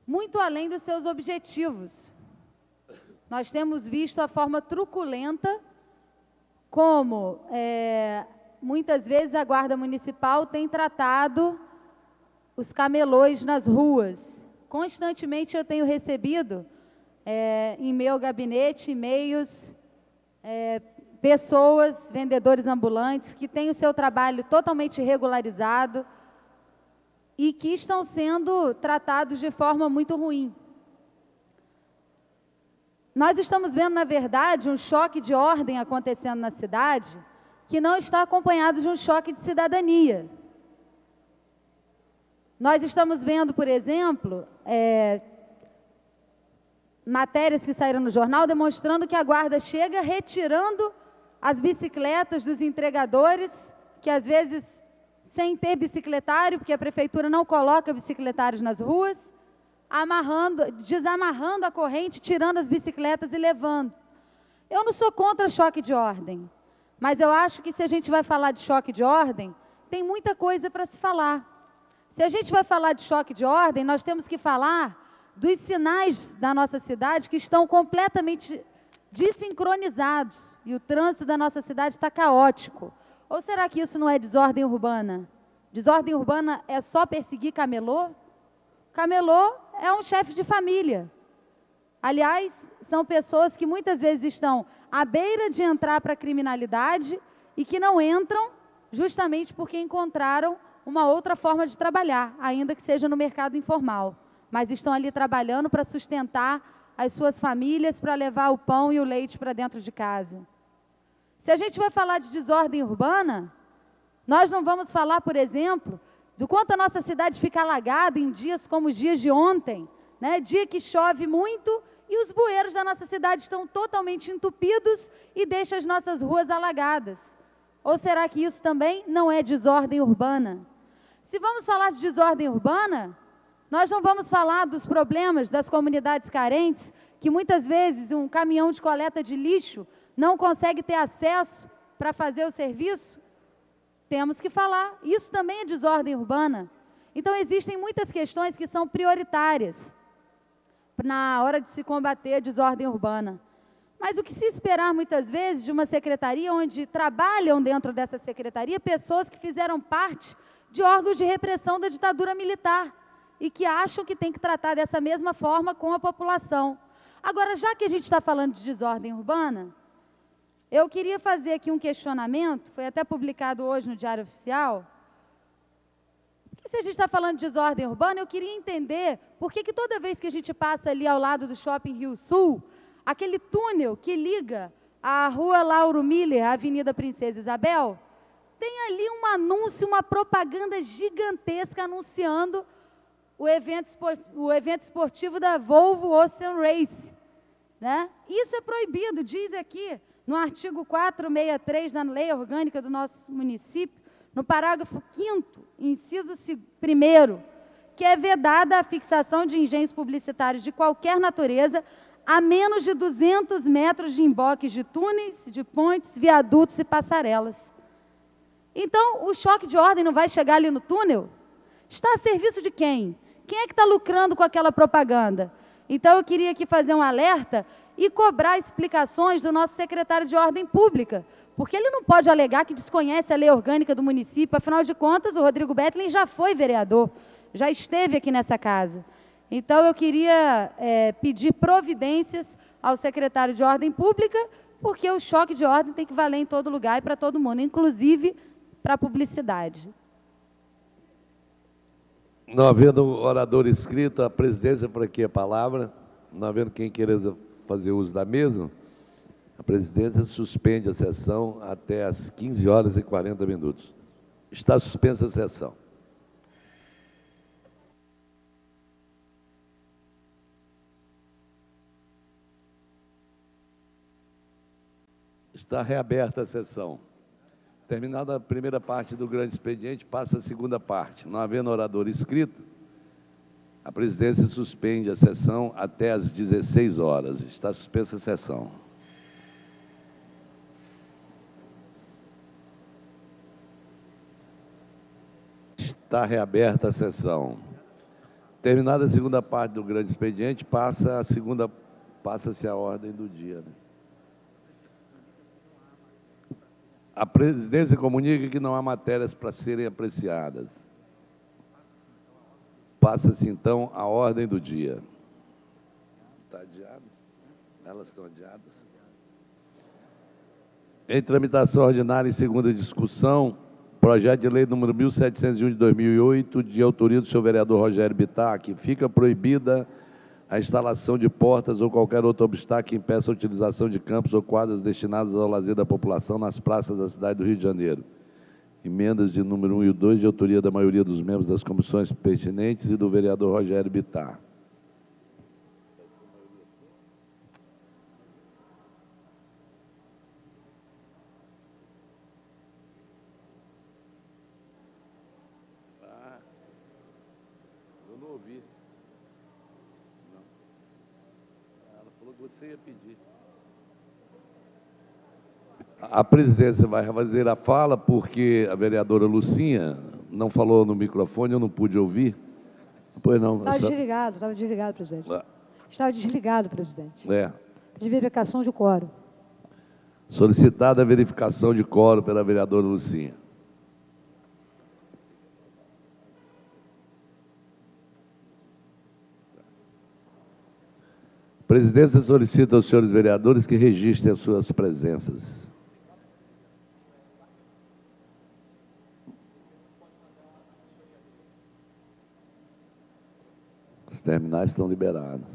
muito além dos seus objetivos. Nós temos visto a forma truculenta como, muitas vezes, a Guarda Municipal tem tratado os camelôs nas ruas. Constantemente eu tenho recebido, em meu gabinete, e-mails, pessoas, vendedores ambulantes, que têm o seu trabalho totalmente regularizado e que estão sendo tratados de forma muito ruim. Nós estamos vendo, na verdade, um choque de ordem acontecendo na cidade que não está acompanhado de um choque de cidadania. Nós estamos vendo, por exemplo, matérias que saíram no jornal demonstrando que a guarda chega retirando as bicicletas dos entregadores, que às vezes, sem ter bicicletário, porque a prefeitura não coloca bicicletários nas ruas, desamarrando a corrente, tirando as bicicletas e levando. Eu não sou contra choque de ordem, mas eu acho que, se a gente vai falar de choque de ordem, tem muita coisa para se falar. Se a gente vai falar de choque de ordem, nós temos que falar dos sinais da nossa cidade que estão completamente desincronizados e o trânsito da nossa cidade está caótico. Ou será que isso não é desordem urbana? Desordem urbana é só perseguir camelô? Camelô é um chefe de família. Aliás, são pessoas que muitas vezes estão à beira de entrar para a criminalidade e que não entram justamente porque encontraram uma outra forma de trabalhar, ainda que seja no mercado informal. Mas estão ali trabalhando para sustentar as suas famílias, para levar o pão e o leite para dentro de casa. Se a gente vai falar de desordem urbana, Nós não vamos falar, por exemplo, do quanto a nossa cidade fica alagada em dias como os dias de ontem, né? Dia que chove muito e os bueiros da nossa cidade estão totalmente entupidos e deixam as nossas ruas alagadas. Ou será que isso também não é desordem urbana? Se vamos falar de desordem urbana, nós não vamos falar dos problemas das comunidades carentes, que muitas vezes um caminhão de coleta de lixo não consegue ter acesso para fazer o serviço? Temos que falar. Isso também é desordem urbana. Então, existem muitas questões que são prioritárias na hora de se combater a desordem urbana. Mas o que se esperar, muitas vezes, de uma secretaria onde trabalham dentro dessa secretaria pessoas que fizeram parte de órgãos de repressão da ditadura militar e que acham que tem que tratar dessa mesma forma com a população. Agora, já que a gente está falando de desordem urbana, eu queria fazer aqui um questionamento, foi até publicado hoje no Diário Oficial, que se a gente está falando de desordem urbana, eu queria entender por que toda vez que a gente passa ali ao lado do Shopping Rio Sul, aquele túnel que liga a Rua Lauro Miller à Avenida Princesa Isabel, tem ali um anúncio, uma propaganda gigantesca anunciando o evento esportivo da Volvo Ocean Race, né? Isso é proibido, diz aqui no artigo 463 da Lei Orgânica do nosso município, no parágrafo 5º, inciso 1º, que é vedada a fixação de engenhos publicitários de qualquer natureza a menos de 200 metros de emboques de túneis, de pontes, viadutos e passarelas. Então, o choque de ordem não vai chegar ali no túnel? Está a serviço de quem? Quem é que está lucrando com aquela propaganda? Então, eu queria aqui fazer um alerta e cobrar explicações do nosso secretário de Ordem Pública, porque ele não pode alegar que desconhece a lei orgânica do município, afinal de contas, o Rodrigo Bettlin já foi vereador, já esteve aqui nessa casa. Então, eu queria pedir providências ao secretário de Ordem Pública, porque o choque de ordem tem que valer em todo lugar e para todo mundo, inclusive para a publicidade. Não havendo orador inscrito, a presidência franqueia a palavra. Não havendo quem queira fazer uso da mesma, a presidência suspende a sessão até às 15h40. Está suspensa a sessão. Está reaberta a sessão. Terminada a primeira parte do grande expediente, passa a segunda parte. Não havendo orador inscrito, a presidência suspende a sessão até às 16h. Está suspensa a sessão. Está reaberta a sessão. Terminada a segunda parte do grande expediente, passa-se a ordem do dia, né? A presidência comunica que não há matérias para serem apreciadas. Passa-se, então, a ordem do dia. Está adiado? Elas estão adiadas? Em tramitação ordinária em segunda discussão, projeto de lei número 1701 de 2008, de autoria do senhor vereador Rogério Bittar, que fica proibida a instalação de portas ou qualquer outro obstáculo que impeça a utilização de campos ou quadras destinadas ao lazer da população nas praças da cidade do Rio de Janeiro. Emendas de número 1 e 2, de autoria da maioria dos membros das comissões pertinentes e do vereador Rogério Bittar. Eu não ouvi. Não. Ela falou que você ia pedir. A presidência vai fazer a fala porque a vereadora Lucinha não falou no microfone, eu não pude ouvir. Pois não. Estava desligado, presidente. Estava desligado, presidente. De verificação de quórum. Solicitada a verificação de quórum pela vereadora Lucinha. A presidência solicita aos senhores vereadores que registrem as suas presenças. Os terminais estão liberados.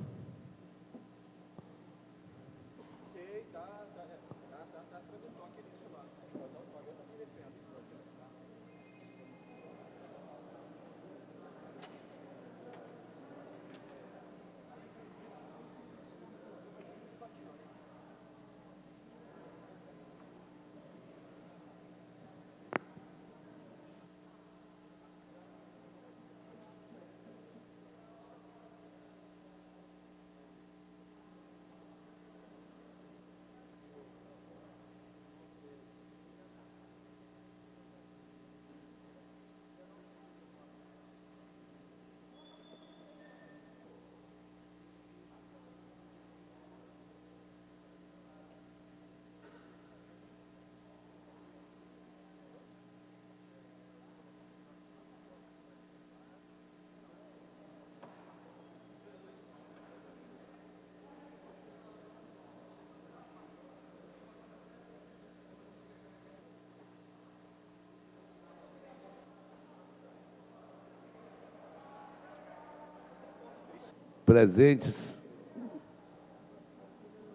Presentes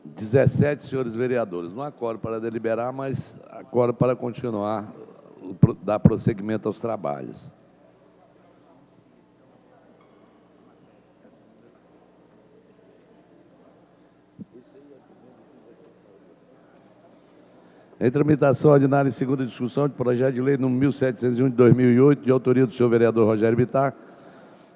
17 senhores vereadores. Não há quórum para deliberar, mas há quórum para continuar, dar prosseguimento aos trabalhos. Em tramitação ordinária e segunda discussão de projeto de lei número 1701 de 2008, de autoria do senhor vereador Rogério Bittar,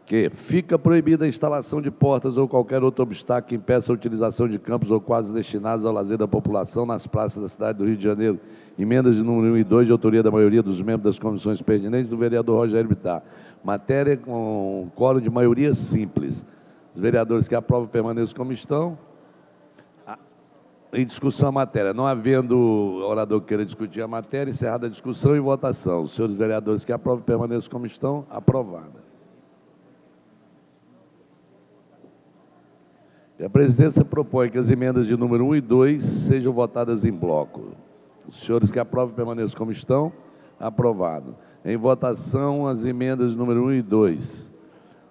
que fica proibida a instalação de portas ou qualquer outro obstáculo que impeça a utilização de campos ou quadros destinados ao lazer da população nas praças da cidade do Rio de Janeiro. Emendas de número 1 e 2, de autoria da maioria dos membros das comissões pertinentes do vereador Rogério Bittar. Matéria com quórum de maioria simples. Os vereadores que aprovam permaneçam como estão. Em discussão a matéria. Não havendo orador que queira discutir a matéria, encerrada a discussão e votação. Os senhores vereadores que aprovam permaneçam como estão. Aprovada. E a presidência propõe que as emendas de número 1 e 2 sejam votadas em bloco. Os senhores que aprovam permaneçam como estão. Aprovado. Em votação, as emendas de número 1 e 2.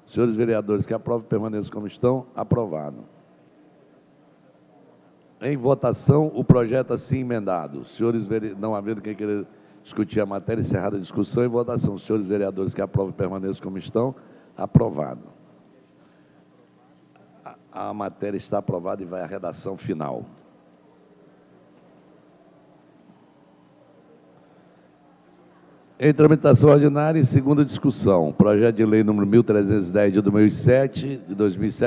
Os senhores vereadores que aprovam permaneçam como estão. Aprovado. Em votação, o projeto assim emendado. Os senhores, não havendo quem queira discutir a matéria, encerrada a discussão e votação. Os senhores vereadores que aprovam permaneçam como estão. Aprovado. A matéria está aprovada e vai à redação final. Em tramitação ordinária e segunda discussão, projeto de lei número 1310 de 2007,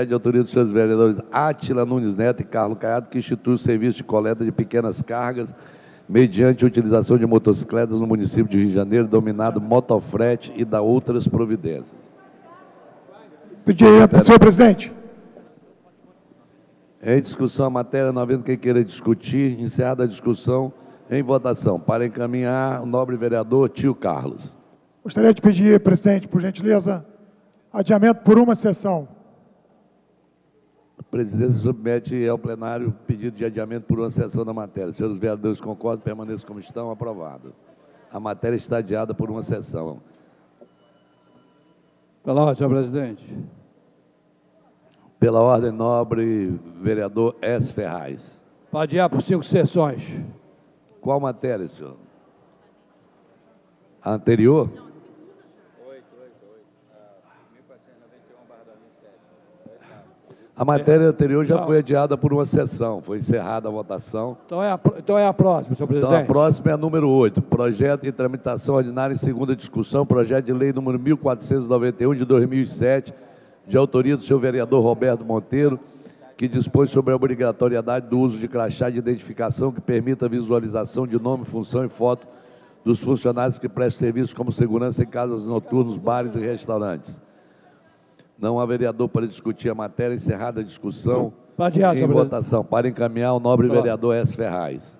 de autoria dos senhores vereadores Átila Nunes Neto e Carlos Caiado, que institui o serviço de coleta de pequenas cargas mediante a utilização de motocicletas no município de Rio de Janeiro, denominado motofrete, e da outras providências. Senhor presidente. Em discussão a matéria, não havendo quem queira discutir, encerrada a discussão, em votação. Para encaminhar, o nobre vereador Tio Carlos. Gostaria de pedir, presidente, por gentileza, adiamento por uma sessão. A presidência submete ao plenário pedido de adiamento por uma sessão da matéria. Senhores vereadores concordam, permaneçam como estão. Aprovado. A matéria está adiada por uma sessão. Pela ordem, senhor presidente. Pela ordem, nobre vereador S. Ferraz. Para adiar por 5 sessões. Qual matéria, senhor? A anterior? A matéria anterior já foi adiada por uma sessão, foi encerrada a votação. Então é a próxima, senhor presidente. Então a próxima é a número 8, projeto em tramitação ordinária em segunda discussão, projeto de lei número 1491 de 2007, de autoria do senhor vereador Roberto Monteiro, que dispõe sobre a obrigatoriedade do uso de crachá de identificação que permita a visualização de nome, função e foto dos funcionários que prestam serviço como segurança em casas noturnas, bares e restaurantes. Não há vereador para discutir a matéria, encerrada a discussão. Em votação, para encaminhar o nobre vereador S. Ferraz.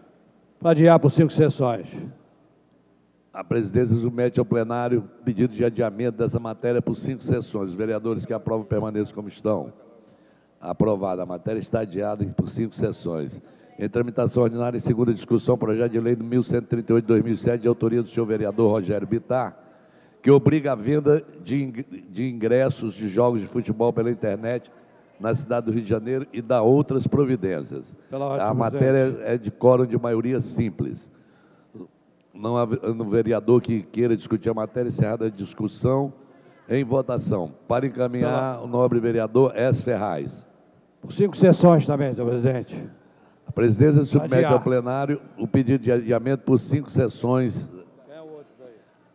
Para adiar por 5 sessões. A presidência submete ao plenário pedido de adiamento dessa matéria por 5 sessões. Os vereadores que aprovam permaneçam como estão. Aprovada. A matéria está adiada por 5 sessões. Em tramitação ordinária e segunda discussão, projeto de lei do 1138 de 2007, de autoria do senhor vereador Rogério Bittar, que obriga a venda de ingressos de jogos de futebol pela internet na cidade do Rio de Janeiro e dá outras providências. A matéria é de quórum de maioria simples. Não há vereador que queira discutir a matéria, encerrada a discussão. Em votação. Para encaminhar, o nobre vereador S. Ferraz. Por 5 sessões também, senhor presidente. A presidência submete ao plenário o pedido de adiamento por 5 sessões.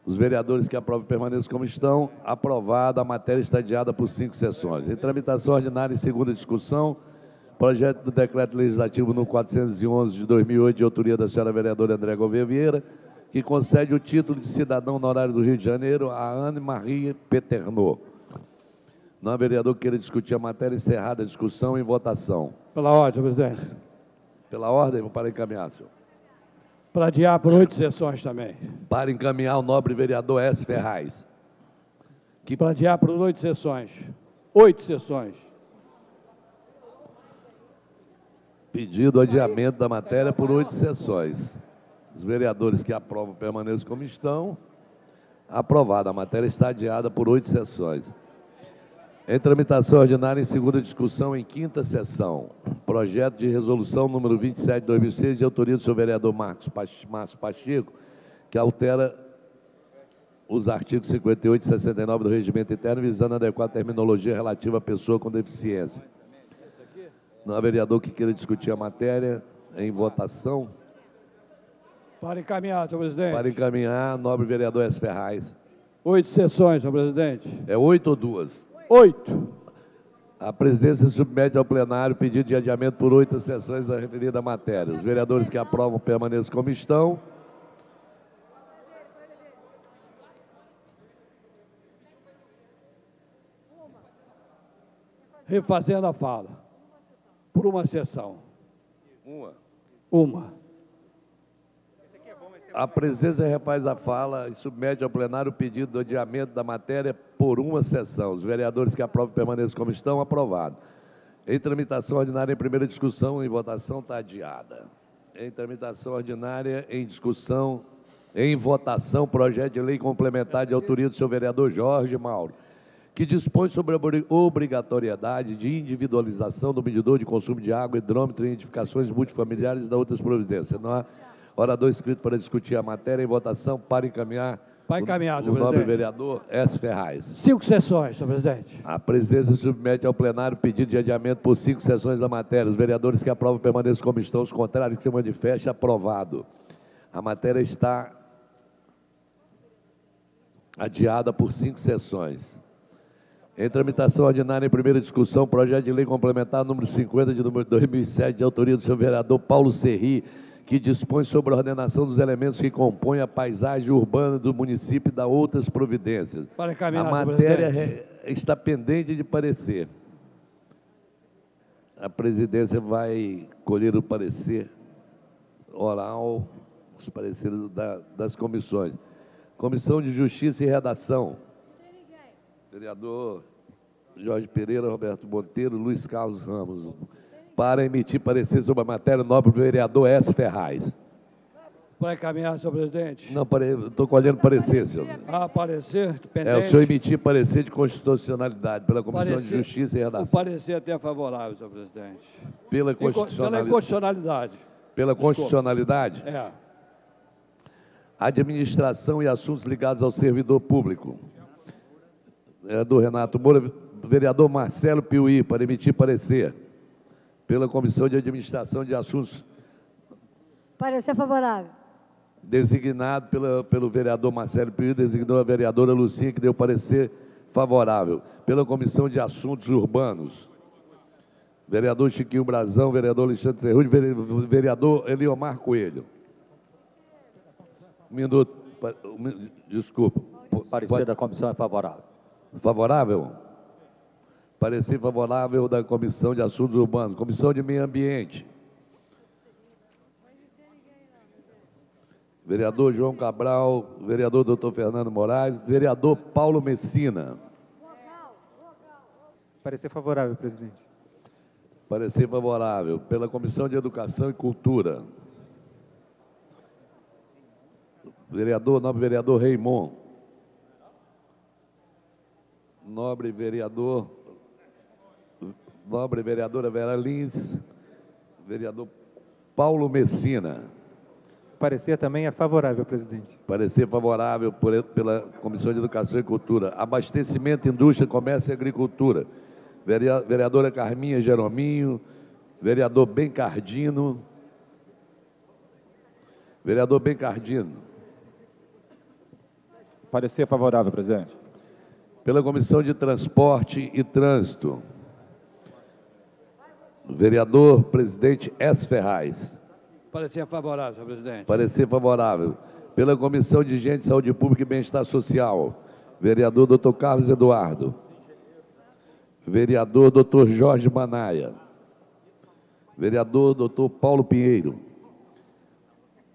Os vereadores que aprovam permaneçam como estão. Aprovada, a matéria está adiada por 5 sessões. Em tramitação ordinária em segunda discussão, projeto do decreto legislativo no 411 de 2008, de autoria da senhora vereadora André Gouveia Vieira, que concede o título de cidadão honorário do Rio de Janeiro a Anne-Marie Peternot. Não há vereador que queira discutir a matéria, encerrada a discussão, em votação. Pela ordem, senhor presidente. Pela ordem, para encaminhar, senhor. Para adiar por 8 sessões também. Para encaminhar o nobre vereador S. Ferraz. Para adiar por 8 sessões. 8 sessões. Pedido adiamento da matéria por 8 sessões. Os vereadores que aprovam permaneçam como estão. Aprovada. A matéria está adiada por 8 sessões. Em tramitação ordinária, em segunda discussão, em quinta sessão, projeto de resolução número 27 de 2006, de autoria do senhor vereador Márcio Pacheco, que altera os artigos 58 e 69 do Regimento Interno, visando adequar a terminologia relativa à pessoa com deficiência. Não há vereador que queira discutir a matéria em votação? Para encaminhar, senhor presidente. Para encaminhar, nobre vereador S. Ferraz. 8 sessões, senhor presidente. É 8 ou 2? 8. A presidência submete ao plenário pedido de adiamento por 8 sessões da referida matéria. Os vereadores que aprovam permaneçam como estão. Refazendo a fala. Por uma sessão. Uma. A presidência refaz a fala e submete ao plenário o pedido de adiamento da matéria por uma sessão. Os vereadores que aprovam permaneçam como estão, aprovado. Em tramitação ordinária, em primeira discussão, em votação, está adiada. Em tramitação ordinária, em discussão, em votação, projeto de lei complementar de autoria do senhor vereador Jorge Mauro, que dispõe sobre a obrigatoriedade de individualização do medidor de consumo de água, hidrômetro e edificações multifamiliares e da outras providências. Não há orador inscrito para discutir a matéria em votação, para encaminhar o nobre vereador S. Ferraz. 5 sessões, senhor presidente. A presidência submete ao plenário pedido de adiamento por 5 sessões da matéria. Os vereadores que aprovam permaneçam como estão, os contrários que se manifestem, aprovado. A matéria está adiada por 5 sessões. Em tramitação ordinária, em primeira discussão, projeto de lei complementar número 50 de 2007, de autoria do senhor vereador Paulo Serri, que dispõe sobre a ordenação dos elementos que compõem a paisagem urbana do município e da outras providências. A matéria está pendente de parecer. A presidência vai colher o parecer oral, os pareceres das comissões. Comissão de Justiça e Redação. Vereador Jorge Pereira, Roberto Monteiro, Luiz Carlos Ramos. Para emitir parecer sobre a matéria, nobre vereador S. Ferraz. Para encaminhar, senhor presidente. Não, estou colhendo parecer, senhor. Parecer, pendente. O senhor emitir parecer de constitucionalidade pela Comissão de Justiça e Redação. O parecer até favorável, senhor presidente. Pela constitucionalidade. Pela constitucionalidade? É. Administração e assuntos ligados ao servidor público. Vereador Renato Moura, vereador Marcelo Piuí, para emitir parecer. Pela Comissão de Administração de Assuntos. Parecer favorável. Designado pelo vereador Marcelo Piuí, designou a vereadora Lucinha, que deu parecer favorável. Pela Comissão de Assuntos Urbanos. Vereador Chiquinho Brazão, vereador Alexandre Serrude, vereador Eliomar Coelho. Um minuto. Desculpa. Parecer da comissão é favorável. Favorável? Parecer favorável da Comissão de Assuntos Urbanos. Comissão de Meio Ambiente. Vereador João Cabral, vereador doutor Fernando Moraes, vereador Paulo Messina. Parecer favorável, presidente. Parecer favorável. Pela Comissão de Educação e Cultura. Nobre vereador Raimon. Nobre vereadora Vera Lins, vereador Paulo Messina. Parecer também é favorável, presidente. Parecer favorável pela Comissão de Educação e Cultura. Abastecimento, Indústria, Comércio e Agricultura. Vereadora Carminha Jerominho, vereador Bencardino. Vereador Bencardino. Parecer favorável, presidente. Pela Comissão de Transporte e Trânsito. Vereador presidente S. Ferraz. Parecer favorável, senhor presidente. Parecer favorável. Pela Comissão de Higiene, Saúde Pública e Bem-Estar Social. Vereador doutor Carlos Eduardo. Vereador doutor Jorge Manaia. Vereador doutor Paulo Pinheiro.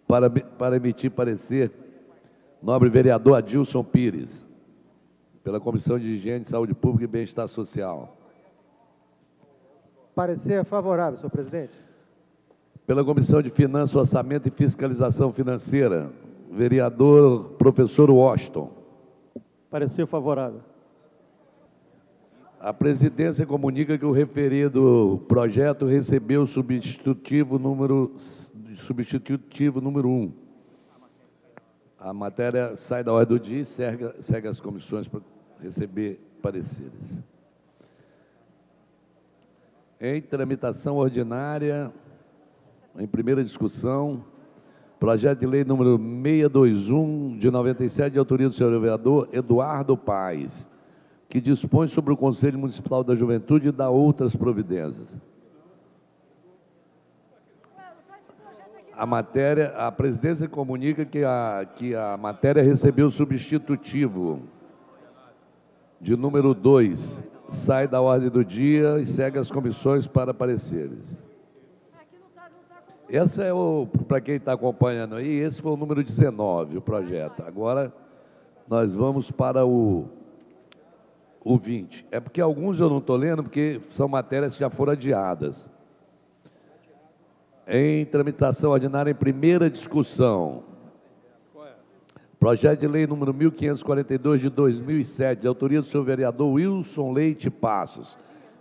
Para emitir parecer, nobre vereador Adilson Pires. Pela Comissão de Higiene, Saúde Pública e Bem-Estar Social. Parecer favorável, senhor presidente. Pela Comissão de Finanças, Orçamento e Fiscalização Financeira, vereador professor Washington. Parecer favorável. A presidência comunica que o referido projeto recebeu substitutivo número 1. A matéria sai da ordem do dia e segue as comissões para receber pareceres. Em tramitação ordinária, em primeira discussão, projeto de lei número 621, de 97, de autoria do senhor vereador Eduardo Paes, que dispõe sobre o Conselho Municipal da Juventude e dá outras providências. A presidência comunica que a matéria recebeu substitutivo de número 2, sai da ordem do dia e segue as comissões para pareceres. Esse é para quem está acompanhando aí, esse foi o número 19, o projeto. Agora, nós vamos para o 20. É porque alguns eu não estou lendo, porque são matérias que já foram adiadas. Em tramitação ordinária, em primeira discussão, projeto de lei número 1542, de 2007, de autoria do senhor vereador Wilson Leite Passos,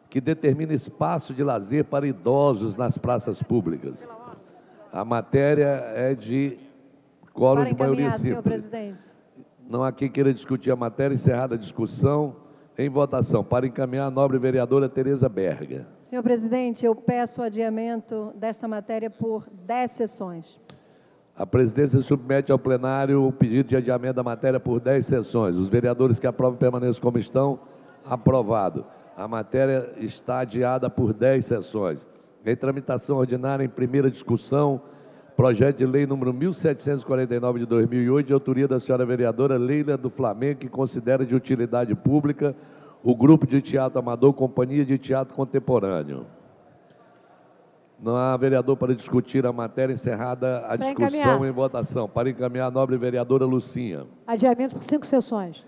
que determina espaço de lazer para idosos nas praças públicas. A matéria é de quórum de maioria simples. Senhor presidente. Não há quem queira discutir a matéria, encerrada a discussão. Em votação, para encaminhar a nobre vereadora Tereza Berger. Senhor presidente, eu peço o adiamento desta matéria por 10 sessões. A presidência submete ao plenário o pedido de adiamento da matéria por 10 sessões. Os vereadores que aprovam permaneçam como estão. Aprovado. A matéria está adiada por 10 sessões. Em tramitação ordinária, em primeira discussão, projeto de lei número 1749 de 2008, de autoria da senhora vereadora Leila do Flamengo, que considera de utilidade pública o Grupo de Teatro Amador Companhia de Teatro Contemporâneo. Não há vereador para discutir a matéria, encerrada a discussão em votação. Para encaminhar a nobre vereadora Lucinha. Adiamento por 5 sessões.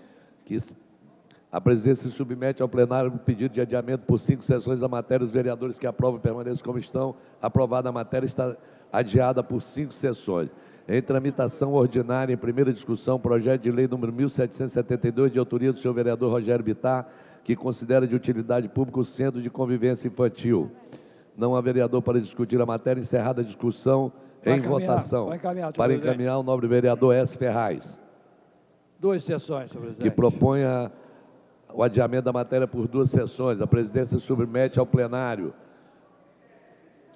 A presidência submete ao plenário o pedido de adiamento por 5 sessões da matéria. Os vereadores que aprovam permaneçam como estão. Aprovada a matéria, está adiada por 5 sessões. Em tramitação ordinária, em primeira discussão, projeto de lei número 1772, de autoria do senhor vereador Rogério Bittar, que considera de utilidade pública o Centro de Convivência Infantil. Não há vereador para discutir a matéria, encerrada a discussão em votação. Para encaminhar o nobre vereador S. Ferraz. 2 sessões, senhor presidente. Que propõe o adiamento da matéria por 2 sessões. A presidência submete ao plenário.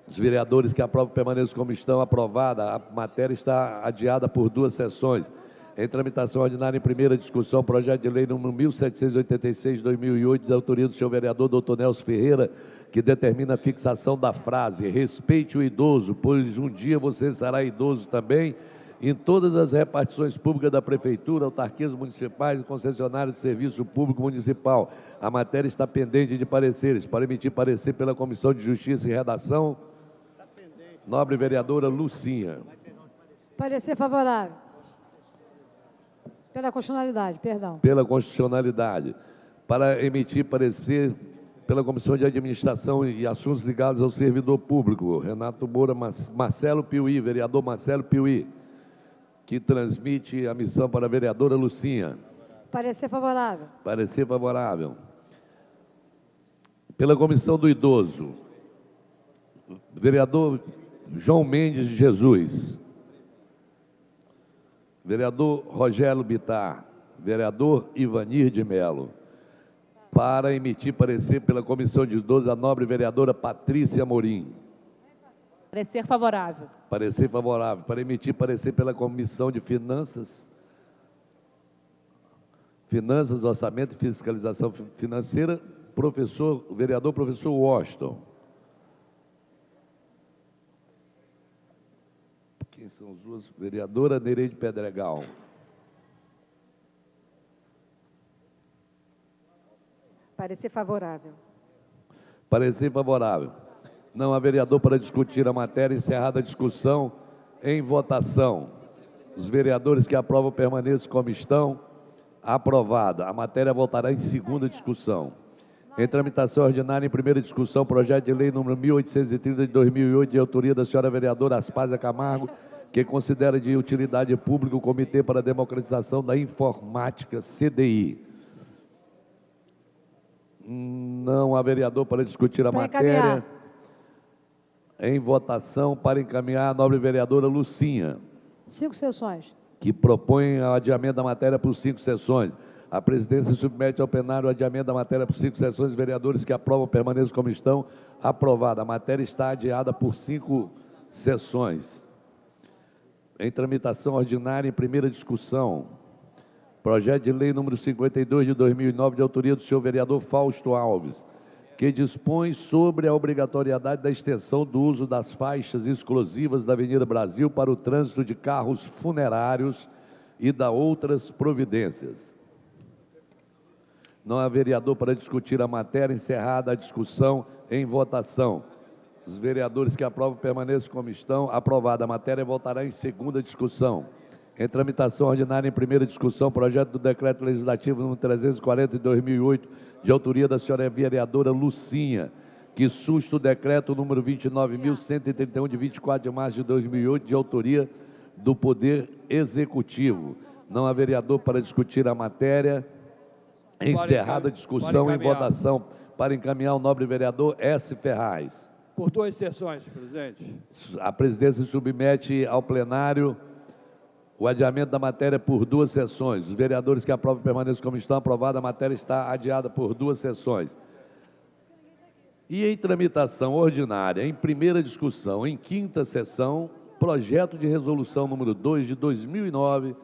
Os vereadores que aprovam permaneçam como estão. Aprovada. A matéria está adiada por 2 sessões. Em tramitação ordinária, em primeira discussão, projeto de lei número 1786, de 2008, da autoria do senhor vereador Dr. Nelson Ferreira, que determina a fixação da frase: respeite o idoso, pois um dia você será idoso também, em todas as repartições públicas da Prefeitura, autarquias municipais e concessionárias de serviço público municipal. A matéria está pendente de pareceres. Para emitir parecer pela Comissão de Justiça e Redação, nobre vereadora Lucinha. Parecer favorável. Pela constitucionalidade, perdão. Pela constitucionalidade. Para emitir parecer pela Comissão de Administração e Assuntos ligados ao Servidor Público, Renato Moura, Marcelo Piuí, vereador Marcelo Piuí, que transmite a missão para a vereadora Lucinha. Parecer favorável. Parecer favorável. Pela Comissão do Idoso, vereador João Mendes de Jesus. Vereador Rogério Bittar, vereador Ivanir de Melo. Para emitir parecer pela Comissão de Idosos, a nobre vereadora Patrícia Morim. Parecer favorável. Parecer favorável. Para emitir parecer pela Comissão de Finanças, Orçamento e Fiscalização Financeira, vereador professor Washington. Quem são os duas? Vereadora Nereide Pedregal. Parecer favorável. Parecer favorável. Não há vereador para discutir a matéria, encerrada a discussão em votação. Os vereadores que aprovam permaneçam como estão. Aprovada. A matéria voltará em segunda discussão. Em tramitação ordinária, em primeira discussão, projeto de lei número 1830 de 2008, de autoria da senhora vereadora Aspásia Camargo, que considera de utilidade pública o Comitê para a Democratização da Informática, CDI. Não há vereador para discutir a matéria. Em votação, para encaminhar a nobre vereadora Lucinha. 5 sessões. Que propõe o adiamento da matéria por 5 sessões. A presidência submete ao plenário o adiamento da matéria por 5 sessões. Os vereadores que aprovam permaneçam como estão. Aprovada. A matéria está adiada por 5 sessões. Em tramitação ordinária, em primeira discussão, projeto de lei número 52 de 2009, de autoria do senhor vereador Fausto Alves, que dispõe sobre a obrigatoriedade da extensão do uso das faixas exclusivas da Avenida Brasil para o trânsito de carros funerários e da outras providências. Não há vereador para discutir a matéria. Encerrada a discussão, em votação. Os vereadores que aprovam permaneçam como estão. Aprovada a matéria, voltará em segunda discussão. Em tramitação ordinária, em primeira discussão, projeto do decreto legislativo número 340 de 2008, de autoria da senhora vereadora Lucinha, que susta o decreto número 29.131, de 24 de março de 2008, de autoria do Poder Executivo. Não há vereador para discutir a matéria. Encerrada a discussão, em votação, para encaminhar o nobre vereador S. Ferraz. Por 2 sessões, presidente. A presidência submete ao plenário o adiamento da matéria por 2 sessões. Os vereadores que aprovam permaneçam como estão. Aprovada, a matéria está adiada por 2 sessões. E em tramitação ordinária, em primeira discussão, em 5ª sessão, projeto de resolução número 2 de 2009,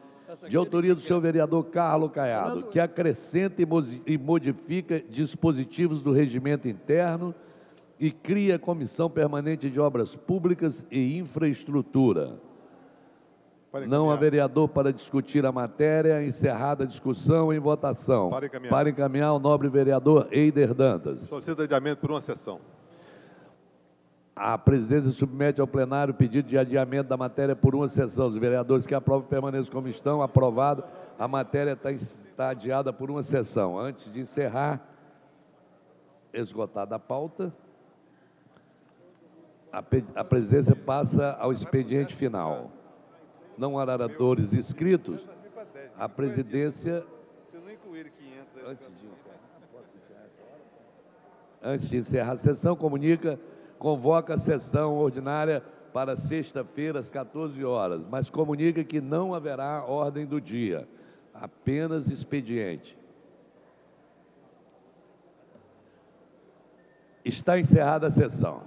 de autoria do senhor vereador Carlos Caiado, que acrescenta e modifica dispositivos do regimento interno e cria comissão permanente de obras públicas e infraestrutura. Não há vereador para discutir a matéria. Encerrada a discussão, em votação. Para encaminhar o nobre vereador Eider Dantas. Solicita adiamento por 1 sessão. A presidência submete ao plenário o pedido de adiamento da matéria por 1 sessão. Os vereadores que aprovam permaneçam como estão. Aprovado. A matéria está adiada por 1 sessão. Antes de encerrar, esgotada a pauta, a presidência passa ao expediente final. Não há oradores inscritos. A presidência... Antes de encerrar a sessão, convoca a sessão ordinária para sexta-feira, às 14 horas, mas comunica que não haverá ordem do dia, apenas expediente. Está encerrada a sessão.